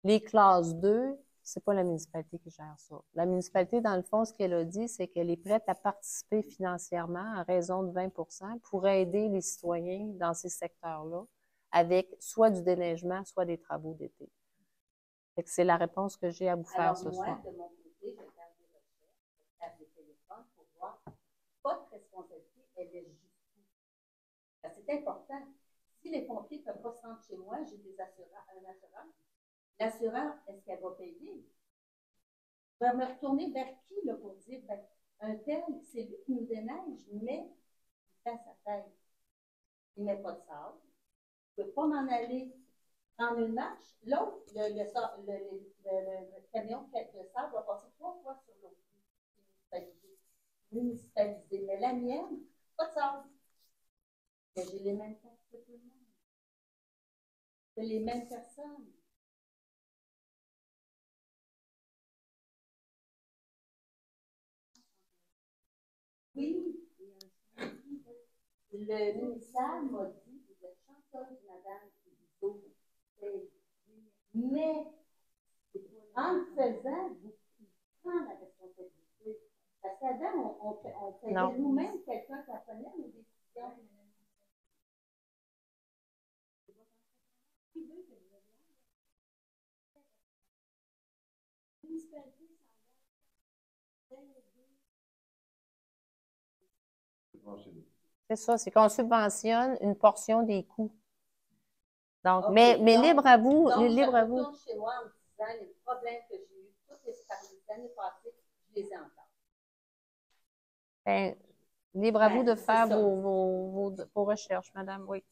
Les classes 2, c'est pas la municipalité qui gère ça. La municipalité, dans le fond, ce qu'elle a dit, c'est qu'elle est prête à participer financièrement à raison de 20% pour aider les citoyens dans ces secteurs-là avec soit du déneigement, soit des travaux d'été. C'est la réponse que j'ai à vous faire ce soir. Alors, moi, de mon côté, je vais faire des recherches, je vais faire des téléphones pour voir votre responsabilité, elle est jusqu'où. C'est important. Si les pompiers ne peuvent pas se rendre chez moi, j'ai un assureur. L'assureur, est-ce qu'elle va payer? Je vais me retourner vers qui là, pour dire, ben, un tel, c'est lui qui nous déneige, mais il fait sa tête. Il ne met pas de sable. Je ne peux pas m'en aller prendre une marche. L'autre, le camion de sable va passer 3 fois sur l'autre. Municipalisé. Mais la mienne, pas de sable. Mais j'ai les mêmes taxes que tout le monde. C'est les mêmes personnes. Oui. Le ministère m'a dit, vous êtes chanceuse, madame, mais en le faisant, vous prenez la responsabilité. Parce qu'avant, on payait nous-mêmes quelqu'un qui apprenait nos décisions. C'est ça, c'est qu'on subventionne une portion des coûts. Donc, okay, mais libre à vous, libre à vous. Je retourne chez moi en me disant les problèmes que j'ai eus toutes les années passées, je les ai encore. Ben, libre à vous de faire vos recherches, madame, oui.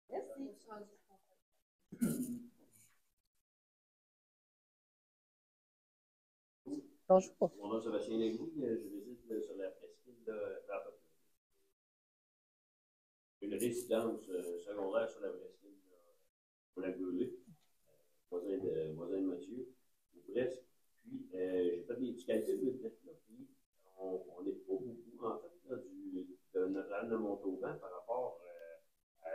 Merci. Bonjour. Mon nom est Sébastien Lévy, je réside sur la presqu'île de une résidence secondaire sur la presqu'île au lac Brûlé, voisin de Mathieu, ou presque. Puis, j'ai fait du calcul de tête, là, puis on n'est pas beaucoup, en fait, là, de Notre-Dame de Montauban par rapport à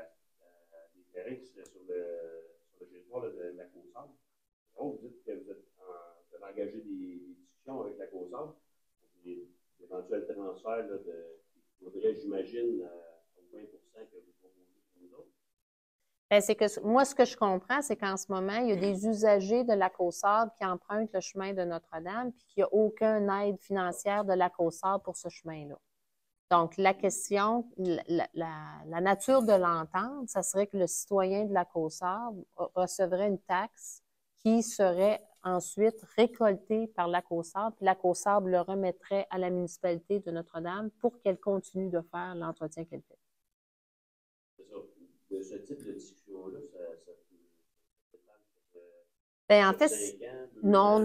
des terrains qui seraient sur le territoire de la Côte-Sable. Donc, vous dites que vous avez engagé des discussions avec la Côte-Sable pour des éventuels transferts là, il faudrait, j'imagine, au 20 que vous proposez pour nous autres. Ben, c'est que moi, ce que je comprends, c'est qu'en ce moment, il y a des usagers de la Côte-Sable qui empruntent le chemin de Notre-Dame, puis qu'il n'y a aucune aide financière de la Côte-Sable pour ce chemin-là. Donc, la question, la nature de l'entente, ça serait que le citoyen de la Côte-Sable recevrait une taxe qui serait ensuite récoltée par la Côte-Sable, puis la Côte-Sable le remettrait à la municipalité de Notre-Dame pour qu'elle continue de faire l'entretien qu'elle fait. C'est ça. De ce type de discussion-là, ça peut ben, en fait, non,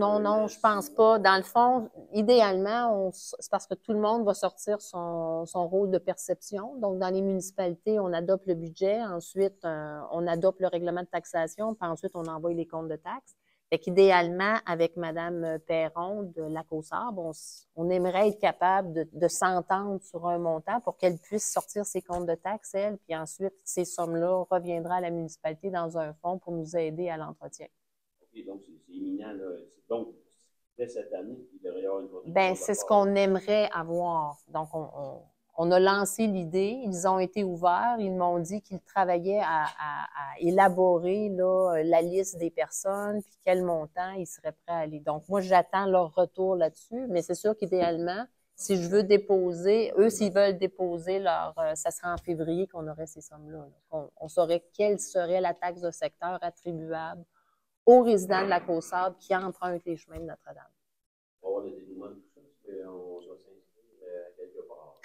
je pense pas. Dans le fond, idéalement, c'est parce que tout le monde va sortir son rôle de perception. Donc, dans les municipalités, on adopte le budget, ensuite, on adopte le règlement de taxation, puis ensuite, on envoie les comptes de taxes. Fait qu'idéalement, avec Mme Perron de la Côte-Sable, on aimerait être capable de s'entendre sur un montant pour qu'elle puisse sortir ses comptes de taxes, elle, puis ensuite, ces sommes-là reviendraient à la municipalité dans un fonds pour nous aider à l'entretien. OK, donc c'est imminent, là. Donc, dès cette année, il devrait y avoir une contribution. Ben, c'est ce qu'on aimerait avoir. Donc, on a lancé l'idée, ils ont été ouverts, ils m'ont dit qu'ils travaillaient à élaborer là, la liste des personnes, puis quel montant ils seraient prêts à aller. Donc, moi, j'attends leur retour là-dessus, mais c'est sûr qu'idéalement, si je veux déposer, eux, s'ils veulent déposer ça serait en février qu'on aurait ces sommes-là. Là. On saurait quelle serait la taxe de secteur attribuable aux résidents de la Côte-Sable qui empruntent les chemins de Notre-Dame. On va avoir des dénouements de tout ça, parce qu'on va s'inscrire à quelque part.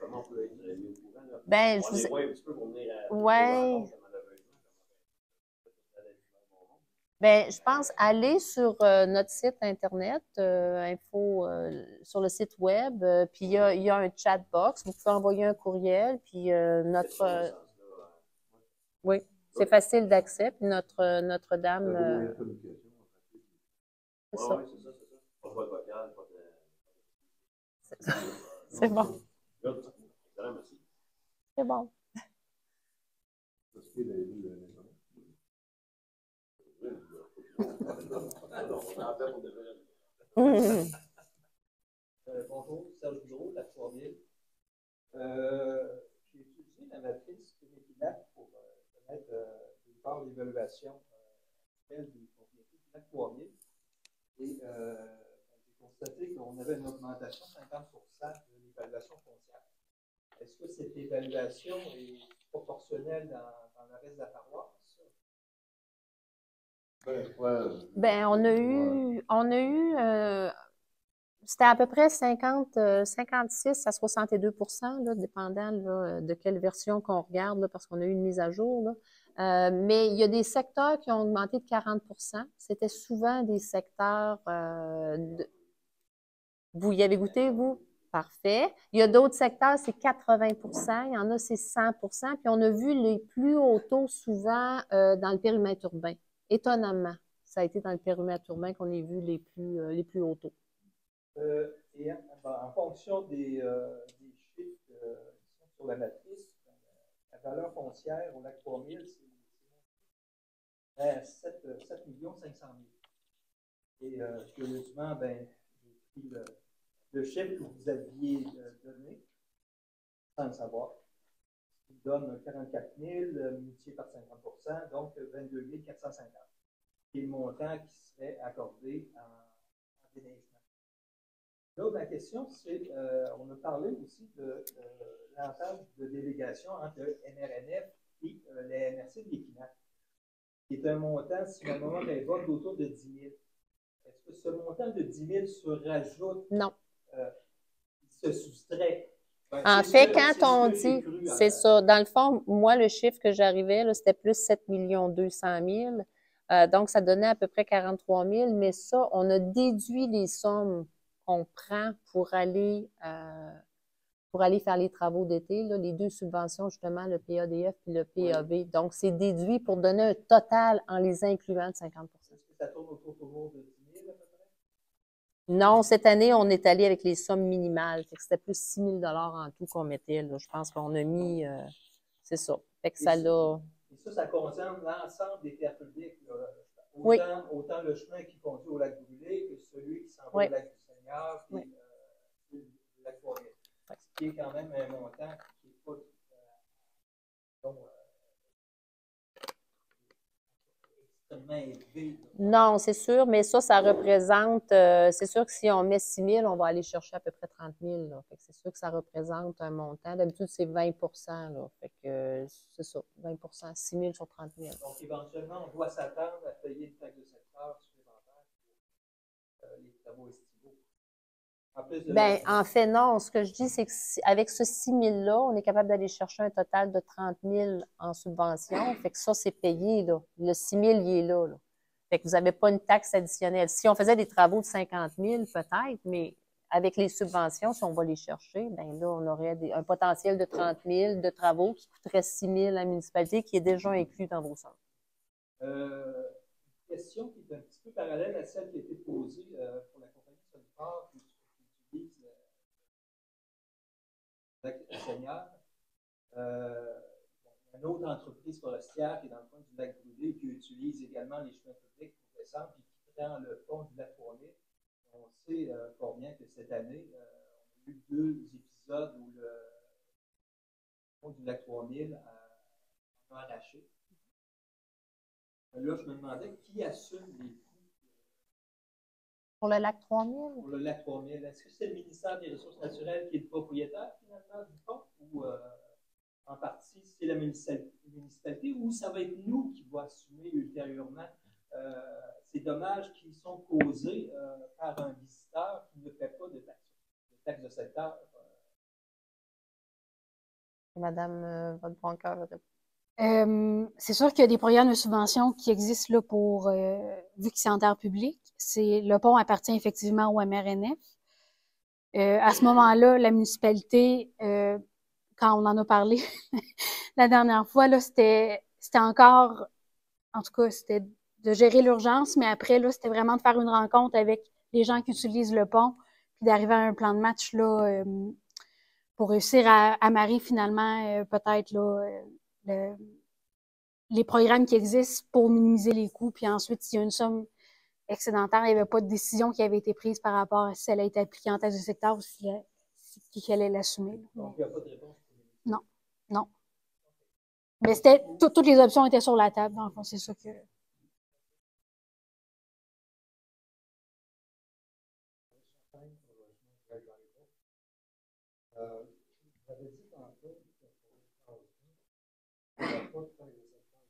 Comment on peut être mis au courant? Là? Ben, on les voit un petit peu pour venir à ouais. Ben, je pense aller sur notre site Internet, sur le site web, puis il y a un chat box. Vous pouvez envoyer un courriel, puis oui. C'est facile d'accès, puis Notre-Dame. C'est ça. Oui, c'est ça. Pas de vocal, pas de. C'est bon. C'est bon. Bonjour, Serge Boudreau, la 3000. J'ai utilisé la matrice Québec pour connaître d'une part l'évaluation des propriétés de la 3000. Et j'ai constaté qu'on avait une augmentation de 50% de l'évaluation foncière. Est-ce que cette évaluation est proportionnelle dans le reste de la paroisse? Ben, on a eu c'était à peu près 56 à 62%, là, dépendant là, de quelle version qu'on regarde, là, parce qu'on a eu une mise à jour. Là. Mais il y a des secteurs qui ont augmenté de 40%. C'était souvent des secteurs... Vous y avez goûté, vous? Parfait. Il y a d'autres secteurs, c'est 80%. Il y en a, c'est 100%. Puis on a vu les plus hauts taux souvent dans le périmètre urbain. Étonnamment, ça a été dans le périmètre urbain qu'on a vu les plus hauts taux. Et en fonction des chiffres qui sont sur la matrice, la valeur foncière au lac 3000, c'est 7 500 000. Et curieusement, ben, j'ai pris le chiffre que vous aviez donné, sans le savoir. Il donne 44 000 multiplié par 50%, donc 22 450. Et le montant qui serait accordé en déneigement. Là, ma question, c'est, on a parlé aussi de l'entente de délégation entre le MRNF et la MRC de l'Équinac, qui est un montant, si ma mémoire est bonne, autour de 10 000. Est-ce que ce montant de 10 000 se rajoute? Non. Il se soustrait En fait, quand on dit, c'est ça, dans le fond, moi, le chiffre que j'arrivais, là, c'était plus 7 200 000. Donc, ça donnait à peu près 43 000, mais ça, on a déduit les sommes qu'on prend pour aller faire les travaux d'été, là, les deux subventions, justement, le PADF et le PAB. Donc, c'est déduit pour donner un total en les incluant de 50 %. Est-ce que ça tourne autour de 10 000 à peu près? Non, cette année, on est allé avec les sommes minimales. Fait que c'était plus 6 000 en tout qu'on mettait, là. Je pense qu'on a mis, c'est ça. Fait que ça l'a. Et ça concerne l'ensemble des terres publiques, là. Oui. Autant le chemin qui conduit au lac Brûlé que celui qui s'en va Oui. au lac du Seigneur, puis Oui. le lac Forêt. Ce qui est quand même un montant qui n'est pas extrêmement élevé. Non, c'est sûr, mais ça représente, c'est sûr que si on met 6 000, on va aller chercher à peu près 30 000. Là. Fait que c'est sûr que ça représente un montant. D'habitude, c'est 20 là. Fait que c'est ça, 20 6 000 sur 30 000. Donc, éventuellement, on doit s'attendre à payer une taxe de secteur supplémentaire pour les travaux estivaux. Bien, en fait, non. Ce que je dis, c'est qu'avec ce 6 000-là, on est capable d'aller chercher un total de 30 000 en subvention. Fait que ça, c'est payé, là. Le 6 000, il est là, là. Fait que vous n'avez pas une taxe additionnelle. Si on faisait des travaux de 50 000, peut-être, mais avec les subventions, si on va les chercher, bien là, on aurait un potentiel de 30 000 de travaux qui coûterait 6 000 à la municipalité, qui est déjà inclus dans vos sommes. Une question qui est un petit peu parallèle à celle qui a été posée pour la compagnie Solifort qui utilise le Seigneur. Une autre entreprise forestière qui est dans le coin du lac Brûlé qui utilise également les chemins publics pour descendre et qui prend le pont du lac Fournier. On sait fort bien que cette année, on a eu 2 épisodes où le pont du lac Fournier a arraché. Là, je me demandais qui assume les coûts. Pour le lac 3000? Pour le lac 3000. Est-ce que c'est le ministère des Ressources naturelles qui est le propriétaire, finalement, du pont? Ou en partie, c'est la municipalité? Ou ça va être nous qui va assumer ultérieurement ces dommages qui sont causés par un visiteur qui ne paie pas de taxe de secteur? Madame Votre-Broncoeur. C'est sûr qu'il y a des programmes de subvention qui existent là pour, vu que c'est en terre publique. Le pont appartient effectivement au MRNF. À ce moment-là, la municipalité, quand on en a parlé la dernière fois, là, c'était encore, en tout cas, c'était de gérer l'urgence, mais après, là, c'était vraiment de faire une rencontre avec les gens qui utilisent le pont, puis d'arriver à un plan de match là, pour réussir à marier finalement peut-être là, les programmes qui existent pour minimiser les coûts, puis ensuite, s'il y a une somme excédentaire, il n'y avait pas de décision qui avait été prise par rapport à si elle a été appliquée en taxe de secteur ou si elle allait l'assumer. Donc, il n'y a pas de réponse. Non, non. Mais toutes les options étaient sur la table, dans le fond, c'est ça que... Vous avez dit tantôt que pour les il n'y a pas de taxe de secteur.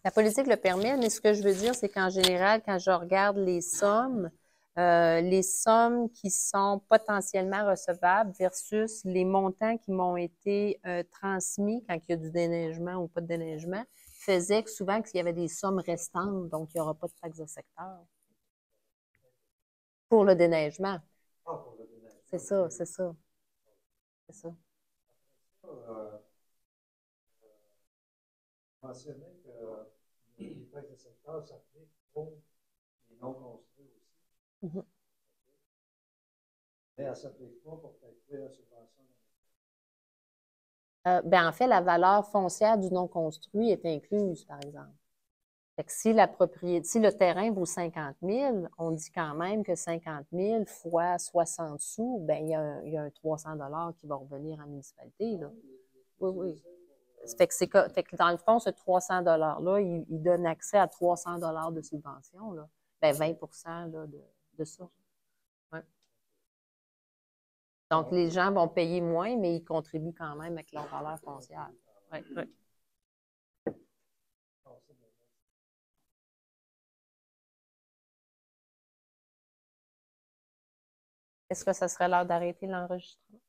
La politique le permet, mais ce que je veux dire, c'est qu'en général, quand je regarde les sommes qui sont potentiellement recevables versus les montants qui m'ont été transmis quand il y a du déneigement ou pas de déneigement, faisait que souvent qu'il y avait des sommes restantes, donc il n'y aura pas de taxe de secteur. Pour le déneigement. Ah, pour le déneigement. C'est ça, c'est ça. C'est ça. Mentionner que les taxes de secteur s'appliquent pour les non-construits aussi. Mm-hmm. Mais elles ne s'appliquent pas pour calculer la subvention. Ben, en fait, la valeur foncière du non-construit est incluse, par exemple. Fait que si le terrain vaut 50 000, on dit quand même que 50 000 fois 60 sous, ben, il y a un 300 $ qui va revenir en municipalité, là. Oui, oui. Fait que dans le fond, ce 300 $-là, il donne accès à 300 $ de subvention, là. Ben, 20 là, de ça. Ouais. Donc, les gens vont payer moins, mais ils contribuent quand même avec leur valeur foncière. Oui, oui. Est-ce que ça serait l'heure d'arrêter l'enregistrement?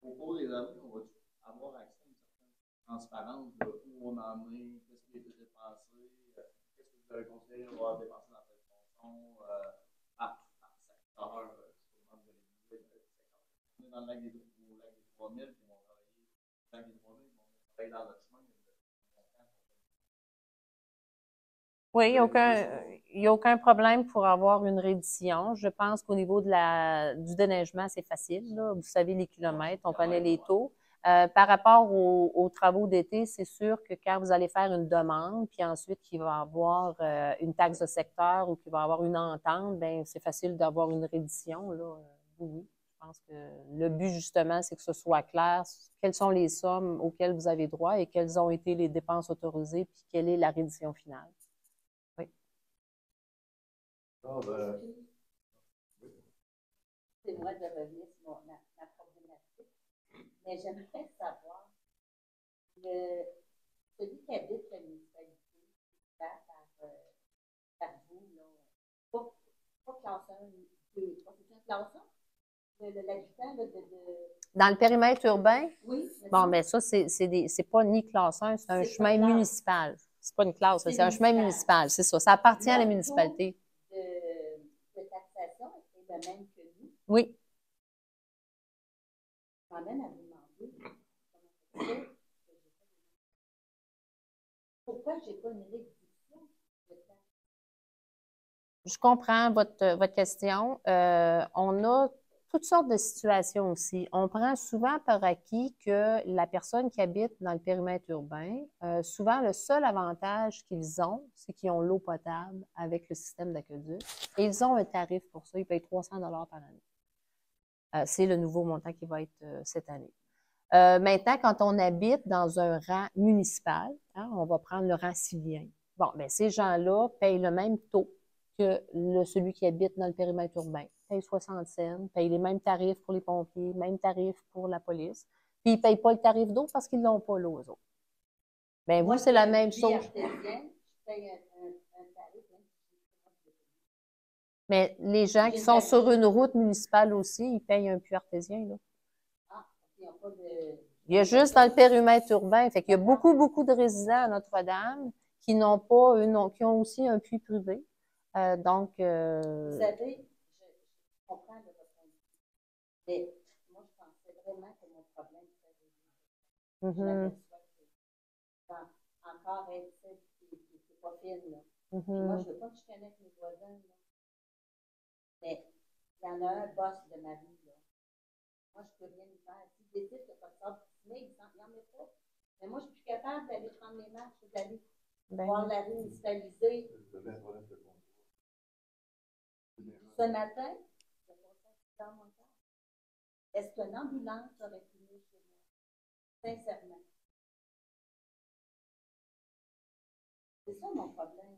Au cours des années, on va avoir accès à une certaine transparence de où on en est, qu'est-ce qui a été dépensé, qu'est-ce que vous avez conseillé de voir dépenser dans cette fonction, secteur, on est dans le lac des 3000, puis on va travailler dans le lac des 3000, puis on va travailler dans notre chemin. Oui, il n'y a aucun problème pour avoir une reddition. Je pense qu'au niveau du déneigement, c'est facile, là. Vous savez les kilomètres, on connaît les taux. Par rapport aux travaux d'été, c'est sûr que quand vous allez faire une demande, puis ensuite qu'il va y avoir une taxe de secteur ou qu'il va y avoir une entente, ben c'est facile d'avoir une reddition, là. Oui. Je pense que le but, justement, c'est que ce soit clair. Quelles sont les sommes auxquelles vous avez droit et quelles ont été les dépenses autorisées, puis quelle est la reddition finale. Ah, ben, C'est moi de revenir sur ma problématique, mais j'aimerais savoir, celui qui habite la municipalité, par vous, là, pas classe 1, 2, pas c'est classe 1, l'habitant Dans le périmètre urbain? Oui. Bon, mais ça, c'est pas ni classe 1, c'est un chemin municipal. C'est pas une classe, c'est un chemin municipal, c'est ça. Ça appartient à la municipalité. De taxation est le même que nous. Oui. Je m'amène à vous demander pourquoi je n'ai pas une réduction de taxes. Je comprends votre question. On a toutes sortes de situations aussi. On prend souvent par acquis que la personne qui habite dans le périmètre urbain, souvent le seul avantage qu'ils ont, c'est qu'ils ont l'eau potable avec le système d'aqueduc. Et ils ont un tarif pour ça. Ils payent 300 $ par année. C'est le nouveau montant qui va être cette année. Maintenant, quand on habite dans un rang municipal, hein, on va prendre le rang civien. Bon, bien, ces gens-là payent le même taux que celui qui habite dans le périmètre urbain. Paye 60 cents, paye les mêmes tarifs pour les pompiers, mêmes tarifs pour la police. Puis ils ne payent pas le tarif d'eau parce qu'ils n'ont pas l'eau, eux autres. Bien, vous, c'est la même chose. Je paye un tarif. Mais les gens qui sont sur une route municipale aussi, ils payent un puits artésien, là. Ah, ils n'ont pas de... Il y a juste dans le périmètre urbain. Fait qu'il y a beaucoup, beaucoup de résidents à Notre-Dame qui n'ont pas, qui ont aussi un puits privé. Vous savez, je comprends de votre point de vue, mais moi, je pensais vraiment que mon problème serait réglé. Je m'aperçois que encore être celle qui n'est pas fine, là. Moi, je ne veux pas que je connaisse mes voisins, là. Mais il y en a un boss de ma vie, là. Moi, je ne peux rien y faire. S'il décide que pas de sable dessiné, il n'en met pas. Mais moi, je suis plus capable d'aller prendre mes marches, d'aller voir la rue municipalisée. Ce matin, je passais dans mon temps. Est-ce qu'une ambulance aurait pu venir chez moi? Sincèrement. C'est ça mon problème.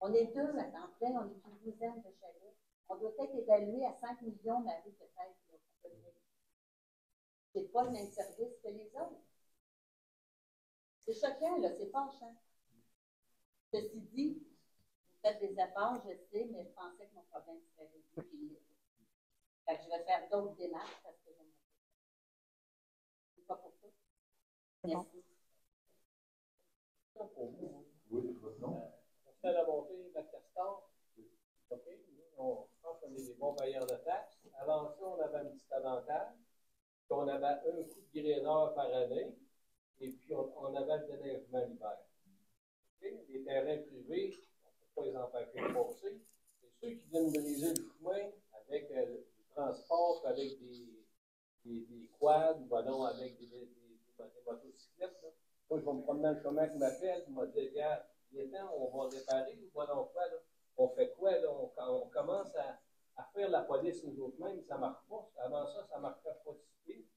On est deux à temps plein, on est une douzaine de chalets. On doit être évalué à 5 millions, Marie, peut-être. Je n'ai pas le même service que les autres. C'est choquant, là, c'est fâchant. Ceci dit, vous faites des efforts, je sais, mais je pensais que mon problème serait réglé. Fait que je vais faire d'autres démarches parce que je ne sais pas pour ça. Merci. Oui, non? On fait la montée de la castor. OK? On pense qu'on est des bons payeurs de taxes. Avant ça, on avait un petit avantage. On avait un coup de gréneur par année. Et puis, on avait le déneigement l'hiver. Okay? Les terrains privés, on ne peut pas les empêcher de passer. C'est ceux qui viennent briser le chemin avec du transport, avec des quads, ou non, avec des motocyclettes. Là. Moi, je vais me promener dans le chemin avec ma pelle, je me dis, regarde, on va réparer, ou non, quoi, là? On fait quoi, là? On commence à faire la police nous autres mêmes, ça ne marche pas. Avant ça, ça ne marchait pas de suite.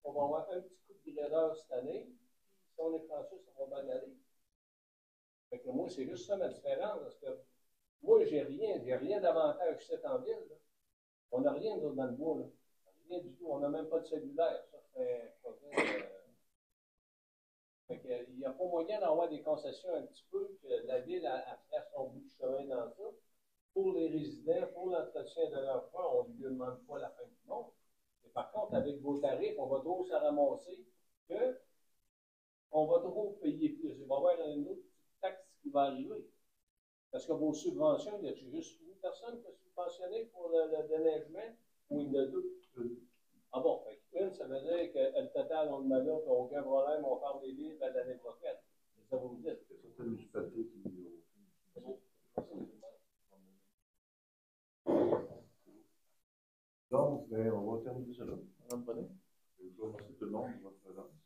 On va avoir un petit coup de gradeur cette année. Si on est chanceux, ça va bien aller. Fait que moi, c'est juste ça ma différence, parce que moi, j'ai rien d'avantage ici en ville. Là. On n'a rien d'autre dans le bois, là. Rien du tout. On n'a même pas de cellulaire. Ça fait Fait que, il n'y a pas moyen d'avoir des concessions un petit peu que la ville a fait son bout de chemin dans ça. Pour les résidents, pour l'entretien de leur coin, on ne lui demande pas la fin du monde. Mais par contre, avec vos tarifs, on va trop se ramasser que on va trop payer plus. Il va y avoir une autre petite taxe qui va arriver. Parce que vos subventions, il y a juste une personne qui a subventionné pour le déneigement ou il y en a deux? Ah bon, fait une, ça veut dire que le total, on le met là, aucun problème, on ferme les livres à l'année prochaine. C'est ça que vous me dites. Il y a certaines municipalités qui. Donc, on va terminer cela. Madame Bonnet, je vous remercie tout le monde de votre présence.